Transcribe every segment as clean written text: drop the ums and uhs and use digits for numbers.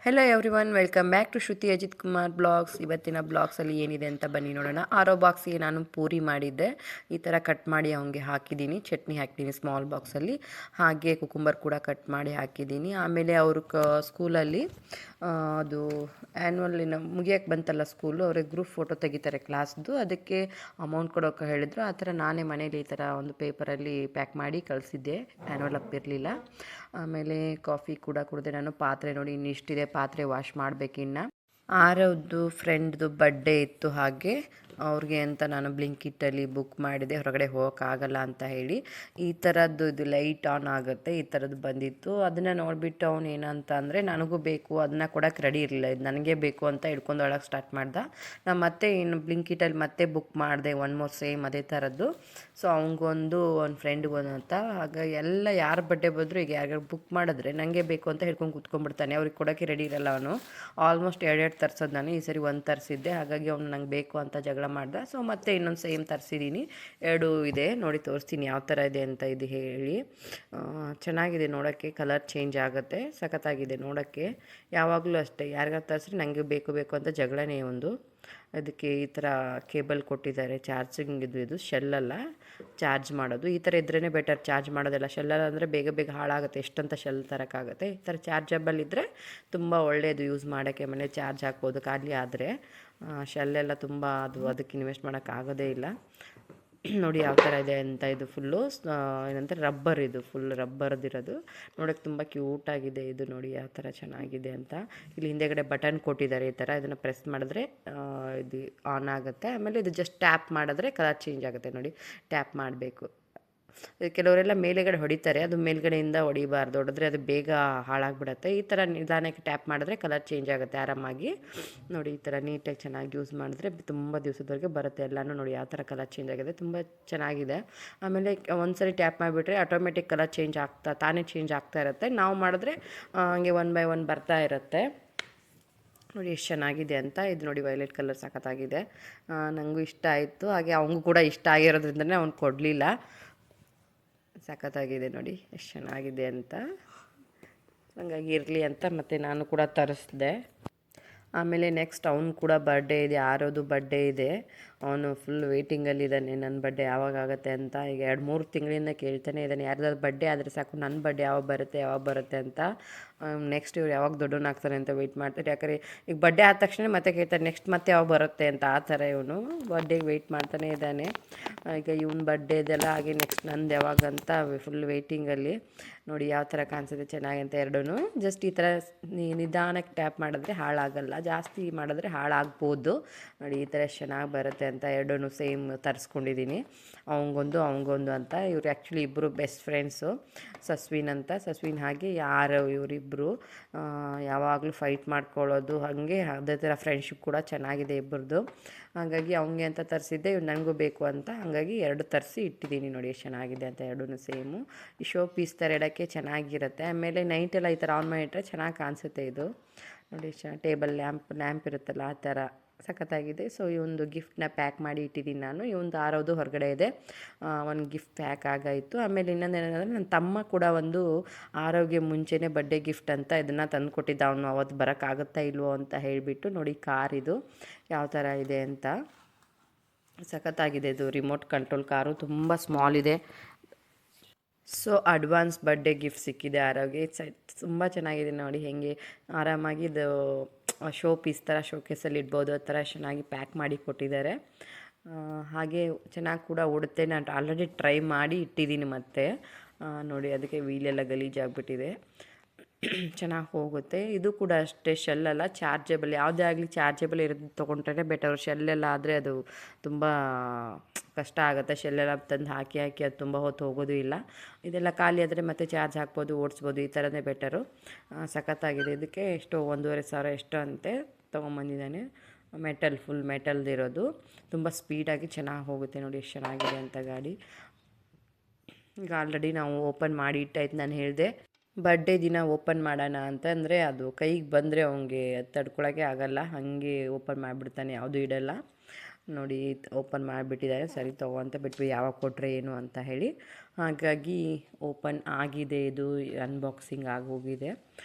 Hello everyone, welcome back to Shruti Ajith Kumar blogs. ಇವತ್ತಿನ ಬ್ಲಾಗ್ಸಲ್ಲಿ ಏನಿದೆ ಅಂತ ಬನ್ನಿ ನೋಡೋಣ. ಆರೋ ಬಾಕ್ಸಿಗೆ ನಾನು ಪೂರಿ ಮಾಡಿದ್ದೆ. ಈ ಥರ ಕಟ್ ಮಾಡಿ ಅವನಿಗೆ ಹಾಕಿದ್ದೀನಿ, ಚಟ್ನಿ ಹಾಕಿದ್ದೀನಿ ಸ್ಮಾಲ್ ಬಾಕ್ಸಲ್ಲಿ. ಹಾಗೆ ಕುಕುಂಬರ್ ಕೂಡ ಕಟ್ ಮಾಡಿ ಹಾಕಿದ್ದೀನಿ. ಆಮೇಲೆ ಅವರು ಸ್ಕೂಲಲ್ಲಿ ಅದು ಆ್ಯನ್ವಲ್ಲಿನ ಮುಗಿಯೋಕ್ಕೆ ಬಂತಲ್ಲ ಸ್ಕೂಲು, ಅವ್ರಿಗೆ ಗ್ರೂಪ್ ಫೋಟೋ ತೆಗಿತಾರೆ ಕ್ಲಾಸ್ದು. ಅದಕ್ಕೆ ಅಮೌಂಟ್ ಕೊಡೋಕೆ ಹೇಳಿದ್ರು. ಆ ಥರ ನಾನೇ ಮನೇಲಿ ಈ ಥರ ಒಂದು ಪೇಪರಲ್ಲಿ ಪ್ಯಾಕ್ ಮಾಡಿ ಕಳಿಸಿದ್ದೆ, ಆ್ಯನ್ವಲ್ ಅಪ್ ಇರಲಿಲ್ಲ. ಆಮೇಲೆ ಕಾಫಿ ಕೂಡ ಕುಡಿದೆ ನಾನು. ಪಾತ್ರೆ ನೋಡಿ ಇನ್ನಿಷ್ಟಿದೆ, ಪಾತ್ರೆ ವಾಶ್ ಮಾಡಬೇಕಿನ್ನು. ಆರವ್ದು ಫ್ರೆಂಡ್ದು ಬರ್ಡೇ ಇತ್ತು, ಹಾಗೆ ಅವ್ರಿಗೆ ಅಂತ ನಾನು ಬ್ಲಿಂಕಿಟ್ಟಲ್ಲಿ ಬುಕ್ ಮಾಡಿದೆ, ಹೊರಗಡೆ ಹೋಗೋಕ್ಕಾಗಲ್ಲ ಅಂತ ಹೇಳಿ. ಈ ಥರದ್ದು ಇದು ಲೈಟ್ ಆನ್ ಆಗುತ್ತೆ, ಈ ಥರದ್ದು ಬಂದಿತ್ತು. ಅದನ್ನು ನೋಡಿಬಿಟ್ಟು ಅವನು ಏನಂತ ಅಂದರೆ ನನಗೂ ಬೇಕು, ಅದನ್ನು ಕೊಡೋಕ್ಕೆ ರೆಡಿ ಇರಲಿಲ್ಲ, ಇದು ನನಗೆ ಬೇಕು ಅಂತ ಹಿಡ್ಕೊಂಡು ಒಳಗೆ ಸ್ಟಾರ್ಟ್ ಮಾಡ್ದೆ. ನಾನು ಮತ್ತೆ ಇನ್ನು ಬ್ಲಿಂಕಿಟಲ್ಲಿ ಮತ್ತೆ ಬುಕ್ ಮಾಡಿದೆ ಒನ್ ಮೋರ್ ಸೇಮ್ ಅದೇ ಥರದ್ದು. ಸೊ ಅವ್ನಿಗೊಂದು ಒಂದು ಫ್ರೆಂಡ್ಗೊಂದು ಅಂತ. ಹಾಗಾಗಿ ಎಲ್ಲ ಯಾರು ಬರ್ಡೇ ಬಂದರೂ ಈಗ ಯಾರ್ಯಾರು ಬುಕ್ ಮಾಡಿದ್ರೆ ನನಗೆ ಬೇಕು ಅಂತ ಹೇಳ್ಕೊಂಡು ಕೂತ್ಕೊಂಡ್ಬಿಡ್ತಾನೆ. ಅವ್ರಿಗೆ ಕೊಡೋಕ್ಕೆ ರೆಡಿ ಇರಲ್ಲ ಅವನು. ಆಲ್ಮೋಸ್ಟ್ ಎರಡೆರಡು ತರಿಸೋದು ನಾನು, ಈ ಸರಿ ಒಂದು ತರಿಸಿದ್ದೆ. ಹಾಗಾಗಿ ಅವ್ನು ನಂಗೆ ಬೇಕು ಅಂತ ಜಗಳ ಮಾಡ್ದೆ. ಸೊ ಮತ್ತೆ ಇನ್ನೊಂದು ಸೇಮ್ ತರಿಸಿದ್ದೀನಿ, ಎರಡು ಇದೆ ನೋಡಿ, ತೋರಿಸ್ತೀನಿ ಯಾವ ಥರ ಇದೆ ಅಂತ ಇದು ಹೇಳಿ. ಚೆನ್ನಾಗಿದೆ ನೋಡೋಕ್ಕೆ, ಕಲರ್ ಚೇಂಜ್ ಆಗುತ್ತೆ, ಸಖತ್ತಾಗಿದೆ ನೋಡೋಕ್ಕೆ. ಯಾವಾಗಲೂ ಅಷ್ಟೇ, ಯಾರಿಗಾರು ತರಿಸ್ರಿ ನನಗೆ ಬೇಕು ಬೇಕು ಅಂತ ಜಗಳನೇ ಒಂದು. ಅದಕ್ಕೆ ಈ ಥರ ಕೇಬಲ್ ಕೊಟ್ಟಿದ್ದಾರೆ, ಚಾರ್ಜಿಂಗ್ ಇದು ಶೆಲ್ಲಲ್ಲ, ಚಾರ್ಜ್ ಮಾಡೋದು. ಈ ಥರ ಇದ್ರೇ ಬೆಟರ್, ಚಾರ್ಜ್ ಮಾಡೋದೆಲ್ಲ. ಶೆಲ್ಲಲ್ಲ ಅಂದರೆ ಬೇಗ ಬೇಗ ಹಾಳಾಗುತ್ತೆ, ಎಷ್ಟಂತ ಶೆಲ್ ತರೋಕ್ಕಾಗುತ್ತೆ. ಈ ಥರ ಚಾರ್ಜಬಲ್ ಇದ್ದರೆ ತುಂಬ ಒಳ್ಳೆಯದು ಯೂಸ್ ಮಾಡೋಕ್ಕೆ. ಮನೆ ಚಾರ್ಜ್ ಹಾಕ್ಬೋದು ಖಾಲಿ ಆದರೆ. ಶೆಲ್ಲೆಲ್ಲ ತುಂಬ ಅದಕ್ಕೆ ಇನ್ವೆಸ್ಟ್ ಮಾಡೋಕ್ಕಾಗೋದೇ ಇಲ್ಲ. ನೋಡಿ ಯಾವ ಥರ ಇದೆ ಅಂತ. ಇದು ಫುಲ್ಲು ಏನಂತಾರೆ ರಬ್ಬರ್, ಇದು ಫುಲ್ ರಬ್ಬರ್ದಿರೋದು. ನೋಡೋಕ್ಕೆ ತುಂಬ ಕ್ಯೂಟಾಗಿದೆ ಇದು. ನೋಡಿ ಯಾವ ಥರ ಚೆನ್ನಾಗಿದೆ ಅಂತ. ಇಲ್ಲಿ ಹಿಂದೆಗಡೆ ಬಟನ್ ಕೊಟ್ಟಿದ್ದಾರೆ ಈ ಥರ, ಇದನ್ನು ಪ್ರೆಸ್ ಮಾಡಿದ್ರೆ ಇದು ಆನ್ ಆಗುತ್ತೆ. ಆಮೇಲೆ ಇದು ಜಸ್ಟ್ ಟ್ಯಾಪ್ ಮಾಡಿದ್ರೆ ಕಲರ್ ಚೇಂಜ್ ಆಗುತ್ತೆ. ನೋಡಿ ಟ್ಯಾಪ್ ಮಾಡಬೇಕು. ಕೆಲವರೆಲ್ಲ ಮೇಲೆಗಡೆ ಹೊಡಿತಾರೆ, ಅದು ಮೇಲ್ಗಡೆಯಿಂದ ಹೊಡಿಬಾರ್ದು, ಹೊಡೆದ್ರೆ ಅದು ಬೇಗ ಹಾಳಾಗಿಬಿಡುತ್ತೆ. ಈ ಥರ ನಿಧಾನಕ್ಕೆ ಟ್ಯಾಪ್ ಮಾಡಿದ್ರೆ ಕಲರ್ ಚೇಂಜ್ ಆಗುತ್ತೆ ಆರಾಮಾಗಿ. ನೋಡಿ ಈ ಥರ ನೀಟಾಗಿ ಚೆನ್ನಾಗಿ ಯೂಸ್ ಮಾಡಿದ್ರೆ ತುಂಬ ದಿವಸದವರೆಗೆ ಬರುತ್ತೆ ಎಲ್ಲನೂ. ನೋಡಿ ಯಾವ ಥರ ಕಲರ್ ಚೇಂಜ್ ಆಗಿದೆ, ತುಂಬ ಚೆನ್ನಾಗಿದೆ. ಆಮೇಲೆ ಒಂದ್ಸರಿ ಟ್ಯಾಪ್ ಮಾಡಿಬಿಟ್ರೆ ಆಟೋಮೆಟಿಕ್ ಕಲರ್ ಚೇಂಜ್ ತಾನೇ ಚೇಂಜ್ ಆಗ್ತಾ ಇರುತ್ತೆ. ನಾವು ಮಾಡಿದ್ರೆ ಹಂಗೆ ಒನ್ ಬೈ ಒನ್ ಬರ್ತಾ ಇರುತ್ತೆ. ನೋಡಿ ಎಷ್ಟು ಚೆನ್ನಾಗಿದೆ ಅಂತ. ಇದು ನೋಡಿ ವೈಲೆಟ್ ಕಲರ್ ಸಖತ್ತಾಗಿದೆ, ನನಗೂ ಇಷ್ಟ ಆಯಿತು. ಹಾಗೆ ಅವನಿಗೂ ಕೂಡ ಇಷ್ಟ ಆಗಿರೋದ್ರಿಂದನೇ ಅವ್ನು ಕೊಡಲಿಲ್ಲ. ಸಖತ್ತಾಗಿದೆ ನೋಡಿ ಎಷ್ಟು ಚೆನ್ನಾಗಿದೆ ಅಂತ. ಹಾಗಾಗಿ ಇರಲಿ ಅಂತ ಮತ್ತೆ ನಾನು ಕೂಡ ತರಿಸ್ದೆ. ಆಮೇಲೆ ನೆಕ್ಸ್ಟ್ ಅವ್ನು ಕೂಡ ಬರ್ಡೇ ಇದೆ, ಆರೋದು ಬರ್ಡೇ ಇದೆ. ಅವನು ಫುಲ್ ವೇಟಿಂಗಲ್ಲಿದ್ದಾನೆ, ನನ್ನ ಬರ್ಡೇ ಯಾವಾಗ ಆಗುತ್ತೆ ಅಂತ. ಈಗ 2-3 ತಿಂಗಳಿಂದ ಕೇಳ್ತಾನೆ ಇದ್ದಾನೆ, ಯಾರ್ದಾದ್ರು ಬರ್ಡೇ ಆದರೆ ಸಾಕು, ನನ್ನ ಬರ್ಡೇ ಯಾವಾಗ ಬರುತ್ತೆ ಅಂತ. ನೆಕ್ಸ್ಟ್ ಇವ್ರು ಯಾವಾಗ ದೊಡ್ಡವನಾಗ್ತಾನೆ ಅಂತ ವೆಯ್ಟ್ ಮಾಡ್ತಾರೆ. ಯಾಕಂದರೆ ಈಗ ಬರ್ಡೇ ಆದ ತಕ್ಷಣ ಮತ್ತೆ ಕೇಳ್ತಾರೆ ನೆಕ್ಸ್ಟ್ ಮತ್ತೆ ಯಾವಾಗ ಬರುತ್ತೆ ಅಂತ. ಆ ಥರ ಇವನು ಬರ್ಡೇಗೆ ವೆಯ್ಟ್ ಮಾಡ್ತಾನೆ ಇದ್ದಾನೆ. ಈಗ ಇವನು ಬರ್ಡೇ ಇದೆಲ್ಲ, ಹಾಗೆ ನೆಕ್ಸ್ಟ್ ನಂದು ಯಾವಾಗಂತ ಫುಲ್ ವೆಯ್ಟಿಂಗಲ್ಲಿ. ನೋಡಿ ಯಾವ ಥರ ಕಾಣಿಸುತ್ತೆ ಚೆನ್ನಾಗಿ ಅಂತ. ಎರಡೂ ಜಸ್ಟ್ ಈ ಥರ ನಿಧಾನಕ್ಕೆ ಟ್ಯಾಪ್ ಮಾಡಿದ್ರೆ ಹಾಳಾಗಲ್ಲ, ಜಾಸ್ತಿ ಮಾಡಿದ್ರೆ ಹಾಳಾಗ್ಬೋದು. ನೋಡಿ ಈ ಥರ ಚೆನ್ನಾಗಿ ಬರುತ್ತೆ ಅಂತ. ಎರಡೂ ಸೇಮ್ ತರಿಸ್ಕೊಂಡಿದ್ದೀನಿ, ಅವನಿಗೊಂದು ಅಂತ. ಇವರು ಆ್ಯಕ್ಚುಲಿ ಇಬ್ಬರು ಬೆಸ್ಟ್ ಫ್ರೆಂಡ್ಸು, ಸಸ್ವಿನ್ ಹಾಗೆ ಯಾರು ಇವರಿಬ್ಬರು ಯಾವಾಗಲೂ ಫೈಟ್ ಮಾಡ್ಕೊಳ್ಳೋದು, ಹಾಗೆ ಅದೇ ಥರ ಫ್ರೆಂಡ್ಶಿಪ್ ಕೂಡ ಚೆನ್ನಾಗಿದೆ ಇಬ್ಬರದು. ಹಾಗಾಗಿ ಅವನಿಗೆ ಅಂತ ತರಿಸಿದ್ದೆ, ಇವ್ರು ನನಗೂ ಬೇಕು ಅಂತ. ಹಾಗಾಗಿ 2 ತರಿಸಿ ಇಟ್ಟಿದ್ದೀನಿ. ನೋಡಿ ಎಷ್ಟು ಚೆನ್ನಾಗಿದೆ ಅಂತ. ಎರಡೂ ಸೇಮು. ಈ ಶೋ ಪೀಸ್ ಥರ ಇಡೋಕ್ಕೆ ಚೆನ್ನಾಗಿರುತ್ತೆ. ಆಮೇಲೆ ನೈಟೆಲ್ಲ ಈ ಥರ ಆನ್ ಮಾಡಿಟ್ರೆ ಚೆನ್ನಾಗಿ ಕಾಣಿಸುತ್ತೆ ಇದು. ನೋಡಿ ಟೇಬಲ್ ಲ್ಯಾಂಪ್ ಇರುತ್ತಲ್ಲ ಆ ಥರ ಸಖತ್ತಾಗಿದೆ. ಸೊ ಈ ಒಂದು ಗಿಫ್ಟನ್ನ ಪ್ಯಾಕ್ ಮಾಡಿ ಇಟ್ಟಿದ್ದೀನಿ ನಾನು. ಈ ಒಂದು ಆರೋದು ಹೊರಗಡೆ ಇದೆ, ಒಂದು ಗಿಫ್ಟ್ ಪ್ಯಾಕ್ ಆಗಾಯಿತು. ಆಮೇಲೆ ಇನ್ನೊಂದೇನೆಂದರೆ ನನ್ನ ತಮ್ಮ ಕೂಡ ಒಂದು ಆರೋಗ್ಯ ಮುಂಚೆನೇ ಬರ್ಡೇ ಗಿಫ್ಟ್ ಅಂತ ಇದನ್ನು ತಂದು ಕೊಟ್ಟಿದ್ದ. ಅವನು ಅವತ್ತು ಬರೋಕ್ಕಾಗುತ್ತಾ ಇಲ್ವೋ ಅಂತ ಹೇಳಿಬಿಟ್ಟು. ನೋಡಿ ಕಾರ್ ಇದು ಯಾವ ಥರ ಇದೆ ಅಂತ, ಸಖತ್ತಾಗಿದೆ ಇದು. ರಿಮೋಟ್ ಕಂಟ್ರೋಲ್ ಕಾರು, ತುಂಬ ಸ್ಮಾಲ್ ಇದೆ. ಸೊ ಅಡ್ವಾನ್ಸ್ ಬರ್ಡೇ ಗಿಫ್ಟ್ ಸಿಕ್ಕಿದೆ ಆರೋಗ್ಯ. ತುಂಬ ಚೆನ್ನಾಗಿದೆ ನೋಡಿ, ಹೇಗೆ ಆರಾಮಾಗಿ ಇದು ಶೋ ಪೀಸ್ ಥರ ಶೋಕೇಸಲ್ಲಿ ಇಡ್ಬೋದು, ಆ ಥರ ಚೆನ್ನಾಗಿ ಪ್ಯಾಕ್ ಮಾಡಿ ಕೊಟ್ಟಿದ್ದಾರೆ. ಹಾಗೆ ಚೆನ್ನಾಗಿ ಕೂಡ ಉಡುತ್ತೆ. ನಾನು ಆಲ್ರೆಡಿ ಟ್ರೈ ಮಾಡಿ ಇಟ್ಟಿದ್ದೀನಿ ಮತ್ತೆ. ನೋಡಿ ಅದಕ್ಕೆ ವೀಲೆಲ್ಲ ಗಲೀಜಾಗಿಬಿಟ್ಟಿದೆ, ಚೆನ್ನಾಗಿ ಹೋಗುತ್ತೆ. ಇದು ಕೂಡ ಅಷ್ಟೇ, ಶೆಲ್ಲಲ್ಲ, ಚಾರ್ಜಬಲ್. ಯಾವುದೇ ಆಗಲಿ ಚಾರ್ಜಬಲ್ ಇರೋದು ತೊಗೊಂಡ್ರೆ ಬೆಟರ್. ಶೆಲ್ಲೆಲ್ಲ ಆದರೆ ಅದು ತುಂಬ ಕಷ್ಟ ಆಗುತ್ತೆ. ಶೆಲ್ಲೆಲ್ಲ ತಂದು ಹಾಕಿ ಅದು ತುಂಬ ಹೊತ್ತು ಹೋಗೋದು ಇಲ್ಲ. ಇದೆಲ್ಲ ಖಾಲಿ ಆದರೆ ಮತ್ತೆ ಚಾರ್ಜ್ ಹಾಕ್ಬೋದು, ಓಡಿಸ್ಬೋದು. ಈ ಥರನೇ ಬೆಟರು. ಸಖತ್ತಾಗಿದೆ. ಇದಕ್ಕೆ ಎಷ್ಟು 1,500 ಎಷ್ಟು ಅಂತೆ ತೊಗೊಂಬಂದಿದ್ದಾನೆ. ಫುಲ್ ಮೆಟಲ್ದಿರೋದು, ತುಂಬ ಸ್ಪೀಡಾಗಿ ಚೆನ್ನಾಗಿ ಹೋಗುತ್ತೆ. ನೋಡಿ ಎಷ್ಟು ಚೆನ್ನಾಗಿದೆ ಅಂತ ಗಾಡಿ. ಈಗ ಆಲ್ರೆಡಿ ನಾವು ಓಪನ್ ಮಾಡಿ ಇಟ್ಟಾಯ್ತು. ನಾನು ಹೇಳಿದೆ ಬರ್ಡೇ ದಿನ ಓಪನ್ ಮಾಡೋಣ ಅಂತ, ಅಂದರೆ ಅದು ಕೈಗೆ ಬಂದರೆ ಅವನಿಗೆ ತಡ್ಕೊಳಕ್ಕೆ ಆಗಲ್ಲ, ಹಾಗೆ ಓಪನ್ ಮಾಡಿಬಿಡ್ತಾನೆ, ಯಾವುದೂ ಇಡಲ್ಲ. ನೋಡಿ ಓಪನ್ ಮಾಡಿಬಿಟ್ಟಿದ್ದಾರೆ. ಸರಿ ತಗೋ ಅಂತ ಬಿಟ್ವಿ, ಯಾವಾಗ ಕೊಟ್ಟರೆ ಏನು ಅಂತ ಹೇಳಿ. ಹಾಗಾಗಿ ಓಪನ್ ಆಗಿದೆ, ಇದು ಅನ್ಬಾಕ್ಸಿಂಗ್ ಆಗೋಗಿದೆ.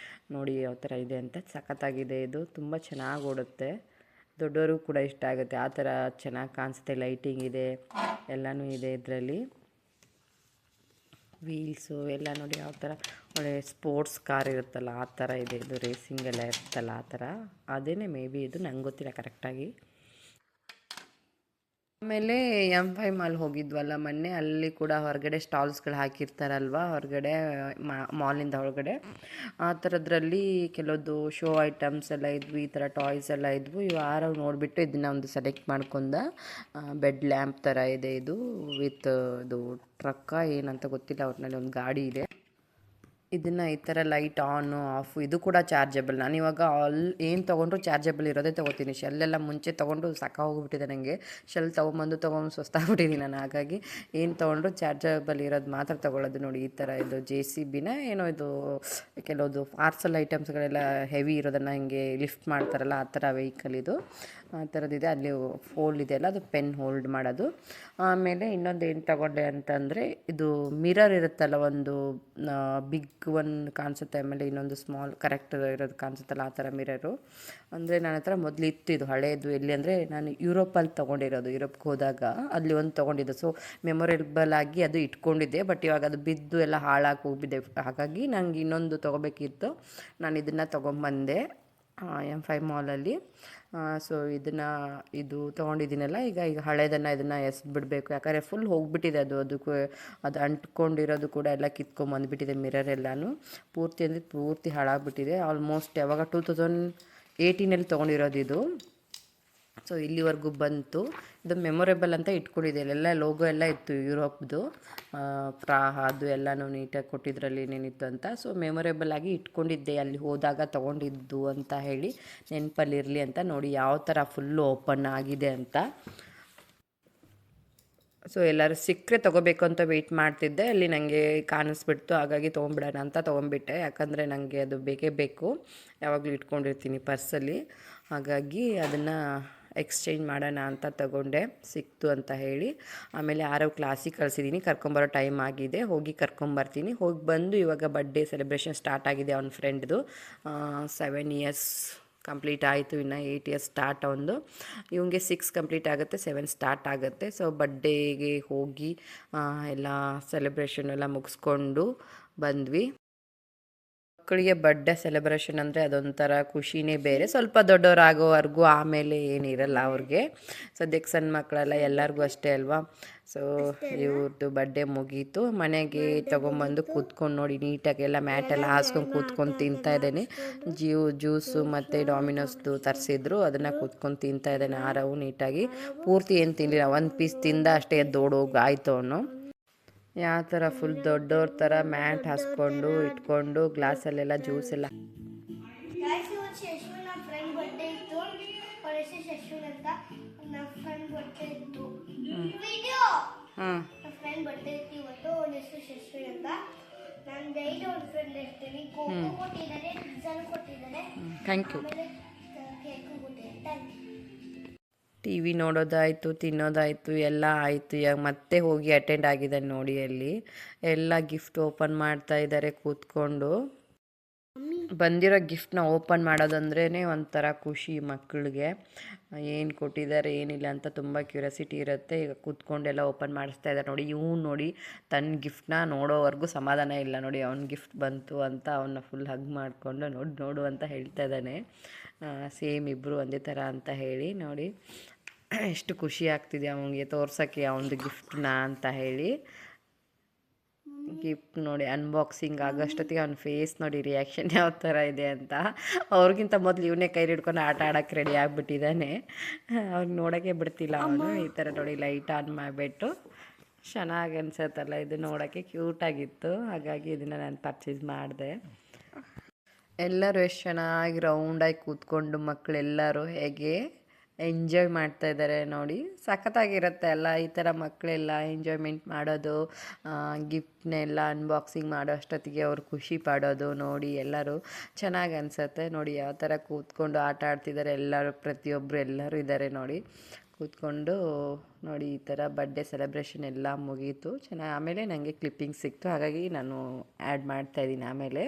ನೋಡಿ ಯಾವ ಥರ ಇದೆ ಅಂತ. ಸಖತ್ತಾಗಿದೆ, ಇದು ತುಂಬ ಚೆನ್ನಾಗಿ ಓಡುತ್ತೆ, ದೊಡ್ಡವರು ಕೂಡ ಇಷ್ಟ ಆಗುತ್ತೆ. ಆ ಥರ ಚೆನ್ನಾಗಿ ಕಾಣಿಸುತ್ತೆ, ಲೈಟಿಂಗ್ ಇದೆ, ಎಲ್ಲನೂ ಇದೆ ಇದರಲ್ಲಿ. ವೀಲ್ಸು ಎಲ್ಲ ನೋಡಿ ಯಾವ ಥರ ಒಳ್ಳೆ ಸ್ಪೋರ್ಟ್ಸ್ ಕಾರ್ ಇರುತ್ತಲ್ಲ ಆ ಥರ ಇದೆ ಇದು. ರೇಸಿಂಗ್ ಎಲ್ಲ ಇರುತ್ತಲ್ಲ ಆ ಥರ, ಅದೇನೇ ಮೇ ಬಿ ಇದು, ನಂಗೆ ಗೊತ್ತಿಲ್ಲ ಕರೆಕ್ಟಾಗಿ. ಆಮೇಲೆ M5 ಮಾಲ್ ಹೋಗಿದ್ವಲ್ಲ ಮೊನ್ನೆ, ಅಲ್ಲಿ ಕೂಡ ಹೊರಗಡೆ ಸ್ಟಾಲ್ಸ್ಗಳು ಹಾಕಿರ್ತಾರಲ್ವ ಹೊರಗಡೆ, ಮಾಲಿಂದ ಹೊರಗಡೆ. ಆ ಥರದ್ರಲ್ಲಿ ಕೆಲವೊಂದು ಶೋ ಐಟಮ್ಸ್ ಎಲ್ಲ ಇದ್ವು, ಈ ಥರ ಟಾಯ್ಸ್ ಎಲ್ಲ ಇದ್ವು. ಇವು ಯಾರೋ ನೋಡಿಬಿಟ್ಟು ಇದನ್ನು ಒಂದು ಸೆಲೆಕ್ಟ್ ಮಾಡ್ಕೊಂಡ. ಬೆಡ್ ಲ್ಯಾಂಪ್ ಥರ ಇದೆ ಇದು, ವಿತ್ ಇದು ಟ್ರಕ್ಕ ಏನಂತ ಗೊತ್ತಿಲ್ಲ, ಅವ್ರನ್ನಲ್ಲಿ ಒಂದು ಗಾಡಿ ಇದೆ. ಇದನ್ನು ಈ ಥರ ಲೈಟ್ ಆನು ಆಫು, ಇದು ಕೂಡ ಚಾರ್ಜಬಲ್. ನಾನಿವಾಗ ಏನು ತೊಗೊಂಡ್ರು ಚಾರ್ಜಬಲ್ ಇರೋದೇ ತೊಗೋತೀನಿ. ಶೆಲ್ಲೆಲ್ಲ ಮುಂಚೆ ತೊಗೊಂಡು ಹೋಗ್ಬಿಟ್ಟಿದೆ ನನಗೆ. ಶೆಲ್ ತೊಗೊಂಬಂದು ಸುಸ್ತಾಗ್ಬಿಟ್ಟಿದ್ದೀನಿ ನಾನು. ಹಾಗಾಗಿ ಏನು ತೊಗೊಂಡ್ರು ಚಾರ್ಜಬಲ್ ಇರೋದು ಮಾತ್ರ ತೊಗೊಳ್ಳೋದು. ನೋಡಿ ಈ ಥರ ಇದು JCBನ ಏನೋ ಇದು, ಕೆಲವೊಂದು ಪಾರ್ಸಲ್ ಐಟಮ್ಸ್ಗಳೆಲ್ಲ ಹೆವಿ ಇರೋದನ್ನು ಹಿಂಗೆ ಲಿಫ್ಟ್ ಮಾಡ್ತಾರಲ್ಲ ಆ ಥರ ವೆಹಿಕಲ್ ಇದು, ಆ ಥರದ್ದಿದೆ. ಅಲ್ಲಿ ಫೋಲ್ಡ್ ಇದೆಯಲ್ಲ, ಅದು ಪೆನ್ ಹೋಲ್ಡ್ ಮಾಡೋದು. ಆಮೇಲೆ ಇನ್ನೊಂದು ಏನು ತೊಗೊಂಡೆ ಅಂತಂದರೆ, ಇದು ಮಿರರ್ ಇರುತ್ತಲ್ಲ, ಒಂದು ಬಿಗ್ ಒಂದು ಕಾಣಿಸುತ್ತೆ, ಆಮೇಲೆ ಇನ್ನೊಂದು ಸ್ಮಾಲ್ ಕರೆಕ್ಟ್ ಇರೋದು ಕಾಣಿಸುತ್ತಲ್ಲ ಆ ಥರ ಮಿರರು. ಅಂದರೆ ನನ್ನ ಹತ್ರ ಮೊದಲು ಇತ್ತು ಇದು, ಹಳೇದು. ಎಲ್ಲಿ ಅಂದರೆ ನಾನು ಯುರೋಪಲ್ಲಿ ತೊಗೊಂಡಿರೋದು, ಯುರೋಪ್ಗೆ ಹೋದಾಗ ಅಲ್ಲಿ ಒಂದು ತೊಗೊಂಡಿದ್ದು. ಸೊ ಮೆಮೊರೇಬಲ್ ಆಗಿ ಅದು ಇಟ್ಕೊಂಡಿದ್ದೆ. ಬಟ್ ಇವಾಗ ಅದು ಬಿದ್ದು ಎಲ್ಲ ಹಾಳಾಗಿ ಹೋಗ್ಬಿದ್ದೆ. ಹಾಗಾಗಿ ನನಗೆ ಇನ್ನೊಂದು ತೊಗೋಬೇಕಿತ್ತು, ನಾನು ಇದನ್ನು ತೊಗೊಂಬಂದೆ M5 ಮಾಲಲ್ಲಿ. ಸೊ ಇದು ತೊಗೊಂಡಿದ್ದೀನಲ್ಲ, ಈಗ ಹಳೇದನ್ನು ಇದನ್ನು ಬಿಡಬೇಕು. ಯಾಕಂದರೆ ಫುಲ್ ಹೋಗಿಬಿಟ್ಟಿದೆ ಅದು ಅಂಟ್ಕೊಂಡಿರೋದು ಕೂಡ ಎಲ್ಲ ಕಿತ್ಕೊಂಬಂದುಬಿಟ್ಟಿದೆ, ಮಿರರ್ ಎಲ್ಲನೂ ಪೂರ್ತಿ ಅಂದರೆ ಪೂರ್ತಿ ಹಾಳಾಗ್ಬಿಟ್ಟಿದೆ. ಆಲ್ಮೋಸ್ಟ್ ಯಾವಾಗ 2018 ತೊಗೊಂಡಿರೋದು ಇದು. ಸೊ ಇಲ್ಲಿವರೆಗೂ ಬಂತು. ಇದು ಮೆಮೊರೇಬಲ್ ಅಂತ ಇಟ್ಕೊಂಡಿದೆ, ಎಲ್ಲ ಲೋಗೋ ಎಲ್ಲ ಇತ್ತು ಯುರೋಪ್ದು, ಅದು ಎಲ್ಲನೂ ನೀಟಾಗಿ ಕೊಟ್ಟಿದ್ರಲ್ಲಿ ಏನೇನಿತ್ತು ಅಂತ. ಸೊ ಮೆಮೊರೇಬಲ್ ಆಗಿ ಇಟ್ಕೊಂಡಿದ್ದೆ, ಅಲ್ಲಿ ಹೋದಾಗ ತೊಗೊಂಡಿದ್ದು ಅಂತ ಹೇಳಿ ನೆನಪಲ್ಲಿರಲಿ ಅಂತ. ನೋಡಿ ಯಾವ ಥರ ಫುಲ್ಲು ಓಪನ್ ಆಗಿದೆ ಅಂತ. ಸೊ ಎಲ್ಲರೂ ಸಿಕ್ಕರೆ ತೊಗೋಬೇಕು ಅಂತ ವೆಯ್ಟ್ ಮಾಡ್ತಿದ್ದೆ, ಅಲ್ಲಿ ನನಗೆ ಕಾಣಿಸ್ಬಿಡ್ತು. ಹಾಗಾಗಿ ತೊಗೊಂಬಿಡೋಣ ಅಂತ ತೊಗೊಂಬಿಟ್ಟೆ. ಯಾಕಂದರೆ ನನಗೆ ಅದು ಬೇಕೇ ಬೇಕು, ಯಾವಾಗಲೂ ಇಟ್ಕೊಂಡಿರ್ತೀನಿ ಪರ್ಸಲ್ಲಿ. ಹಾಗಾಗಿ ಅದನ್ನು ಎಕ್ಸ್ಚೇಂಜ್ ಮಾಡೋಣ ಅಂತ ತಗೊಂಡೆ, ಸಿಕ್ತು ಅಂತ ಹೇಳಿ. ಆಮೇಲೆ ಕ್ಲಾಸಿಗೆ ಕಳಿಸಿದ್ದೀನಿ, ಕರ್ಕೊಂಬರೋ ಟೈಮ್ ಆಗಿದೆ, ಹೋಗಿ ಕರ್ಕೊಂಬರ್ತೀನಿ. ಹೋಗಿ ಬಂದು ಇವಾಗ ಬರ್ಡೇ ಸೆಲೆಬ್ರೇಷನ್ ಸ್ಟಾರ್ಟ್ ಆಗಿದೆ ಅವನ ಫ್ರೆಂಡ್ದು. 7 ಇಯರ್ಸ್ ಕಂಪ್ಲೀಟ್ ಆಯಿತು, ಇನ್ನು 8 ಇಯರ್ಸ್ ಸ್ಟಾರ್ಟ್ ಒಂದು. ಇವನಿಗೆ 6 ಕಂಪ್ಲೀಟ್ ಆಗುತ್ತೆ, 7 ಸ್ಟಾರ್ಟ್ ಆಗುತ್ತೆ. ಸೊ ಬರ್ಡೇಗೆ ಹೋಗಿ ಎಲ್ಲ ಸೆಲೆಬ್ರೇಷನ್ ಎಲ್ಲ ಮುಗಿಸ್ಕೊಂಡು ಬಂದ್ವಿ. ಮಕ್ಕಳಿಗೆ ಬರ್ಡೇ ಸೆಲೆಬ್ರೇಷನ್ ಅಂದರೆ ಅದೊಂಥರ ಖುಷಿನೇ ಬೇರೆ. ಸ್ವಲ್ಪ ದೊಡ್ಡವರಾಗೋವರೆಗೂ ಆಮೇಲೆ ಏನಿರಲ್ಲ ಅವ್ರಿಗೆ. ಸದ್ಯಕ್ಕೆ ಸಣ್ಣ ಮಕ್ಕಳೆಲ್ಲ ಎಲ್ಲರಿಗೂ ಅಷ್ಟೇ ಅಲ್ವಾ. ಸೊ ಇವ್ರದ್ದು ಬರ್ಡೇ ಮುಗೀತು, ಮನೆಗೆ ತೊಗೊಂಬಂದು ಕೂತ್ಕೊಂಡು ನೋಡಿ ನೀಟಾಗಿ ಎಲ್ಲ ಮ್ಯಾಟೆಲ್ಲ ಹಾಸ್ಕೊಂಡು ಕೂತ್ಕೊಂಡು ತಿಂತಾ ಇದ್ದೇನೆ. ಜ್ಯೂಸು ಮತ್ತು ಡಾಮಿನೋಸ್ದು ತರಿಸಿದ್ರು, ಅದನ್ನು ಕೂತ್ಕೊಂಡು ತಿಂತಾ ಇದ್ದಾನೆ ಆರವು ನೀಟಾಗಿ. ಪೂರ್ತಿ ಏನು ತಿನ್ನಲಿಲ್ಲ, ಒಂದು ಪೀಸ್ ತಿಂದ ಅಷ್ಟೇ ಎದ್ದೋಡೋಗಿ ಆಯಿತು ಅವನು. ಯಾವ ಥರ ಫುಲ್ ದೊಡ್ಡವ್ರ ಥರ ಮ್ಯಾಟ್ ಹಾಸ್ಕೊಂಡು ಇಟ್ಕೊಂಡು ಗ್ಲಾಸಲ್ಲೆಲ್ಲ ಜ್ಯೂಸ್ ಎಲ್ಲ. Thank you. ಟಿ ವಿ ನೋಡೋದಾಯಿತು, ತಿನ್ನೋದಾಯಿತು, ಎಲ್ಲ ಆಯಿತು. ಈಗ ಮತ್ತೆ ಹೋಗಿ ಅಟೆಂಡ್ ಆಗಿದ್ದಾನೆ ನೋಡಿ. ಅಲ್ಲಿ ಎಲ್ಲ ಗಿಫ್ಟ್ ಓಪನ್ ಮಾಡ್ತಾ ಇದ್ದಾರೆ ಕೂತ್ಕೊಂಡು. ಬಂದಿರೋ ಗಿಫ್ಟ್ನ ಓಪನ್ ಮಾಡೋದಂದ್ರೇ ಒಂಥರ ಖುಷಿ ಮಕ್ಕಳಿಗೆ. ಏನು ಕೊಟ್ಟಿದ್ದಾರೆ ಏನಿಲ್ಲ ಅಂತ ತುಂಬ ಕ್ಯೂರಿಯಾಸಿಟಿ ಇರುತ್ತೆ. ಈಗ ಕೂತ್ಕೊಂಡೆಲ್ಲ ಓಪನ್ ಮಾಡಿಸ್ತಾ ಇದ್ದಾರೆ ನೋಡಿ. ನೋಡಿ ತನ್ನ ಗಿಫ್ಟ್ನ ನೋಡೋವರೆಗೂ ಸಮಾಧಾನ ಇಲ್ಲ ನೋಡಿ. ಅವ್ನ ಗಿಫ್ಟ್ ಬಂತು ಅಂತ ಅವನ್ನ ಫುಲ್ ಹಗ್ ಮಾಡಿಕೊಂಡು ನೋಡು ಅಂತ ಹೇಳ್ತಾ ಇದ್ದಾನೆ. ಸೇಮ್ ಇಬ್ಬರು ಒಂದೇ ಥರ ಅಂತ ಹೇಳಿ ನೋಡಿ ಎಷ್ಟು ಖುಷಿ ಆಗ್ತಿದೆ ಅವನಿಗೆ ತೋರ್ಸೋಕ್ಕೆ ಅವನದು ಗಿಫ್ಟ್ನ ಅಂತ ಹೇಳಿ. ಗಿಫ್ಟ್ ನೋಡಿ ಅನ್ಬಾಕ್ಸಿಂಗ್ ಆಗೋಷ್ಟೊತ್ತಿಗೆ ಅವ್ನ ಫೇಸ್ ನೋಡಿ ರಿಯಾಕ್ಷನ್ ಯಾವ ಥರ ಇದೆ ಅಂತ. ಅವ್ರಿಗಿಂತ ಮೊದಲು ಇವನೇ ಕೈ ಹಿಡ್ಕೊಂಡು ಆಟ ಆಡೋಕ್ಕೆ ರೆಡಿ ಆಗಿಬಿಟ್ಟಿದ್ದಾನೆ. ಅವ್ನಿಗೆ ನೋಡೋಕ್ಕೆ ಬಿಡ್ತಿಲ್ಲ ಅವನು. ಈ ಥರ ನೋಡಿ ಲೈಟ್ ಆನ್ ಮಾಡಿಬಿಟ್ಟು ಚೆನ್ನಾಗಿ ಅನ್ಸತ್ತಲ್ಲ, ಇದು ನೋಡೋಕ್ಕೆ ಕ್ಯೂಟಾಗಿತ್ತು. ಹಾಗಾಗಿ ಇದನ್ನು ನಾನು ಪರ್ಚೇಸ್ ಮಾಡಿದೆ. ಎಲ್ಲರೂ ಎಷ್ಟು ಚೆನ್ನಾಗಿ ರೌಂಡಾಗಿ ಕೂತ್ಕೊಂಡು ಮಕ್ಕಳೆಲ್ಲರೂ ಹೇಗೆ ಎಂಜಾಯ್ ಮಾಡ್ತಾ ಇದ್ದಾರೆ ನೋಡಿ. ಸಖತ್ತಾಗಿರುತ್ತೆ ಅಲ್ಲ ಈ ಥರ ಮಕ್ಕಳೆಲ್ಲ ಎಂಜಾಯ್ಮೆಂಟ್ ಮಾಡೋದು. ಗಿಫ್ಟ್ನೆಲ್ಲ ಅನ್ಬಾಕ್ಸಿಂಗ್ ಮಾಡೋ ಅಷ್ಟೊತ್ತಿಗೆ ಅವ್ರು ಖುಷಿ ಪಡೋದು ನೋಡಿ. ಎಲ್ಲರೂ ಚೆನ್ನಾಗಿ ಅನಿಸುತ್ತೆ ನೋಡಿ. ಯಾವ ಥರ ಕೂತ್ಕೊಂಡು ಆಟ ಆಡ್ತಿದ್ದಾರೆ ಎಲ್ಲರೂ, ಪ್ರತಿಯೊಬ್ಬರು ಎಲ್ಲರೂ ಇದ್ದಾರೆ ನೋಡಿ ಕೂತ್ಕೊಂಡು ನೋಡಿ. ಈ ಥರ ಬರ್ಡೇ ಸೆಲೆಬ್ರೇಷನ್ ಎಲ್ಲ ಮುಗೀತು ಚೆನ್ನಾಗಿ. ಆಮೇಲೆ ನನಗೆ ಕ್ಲಿಪ್ಪಿಂಗ್ ಸಿಕ್ತು, ಹಾಗಾಗಿ ನಾನು ಆ್ಯಡ್ ಮಾಡ್ತಾಯಿದ್ದೀನಿ. ಆಮೇಲೆ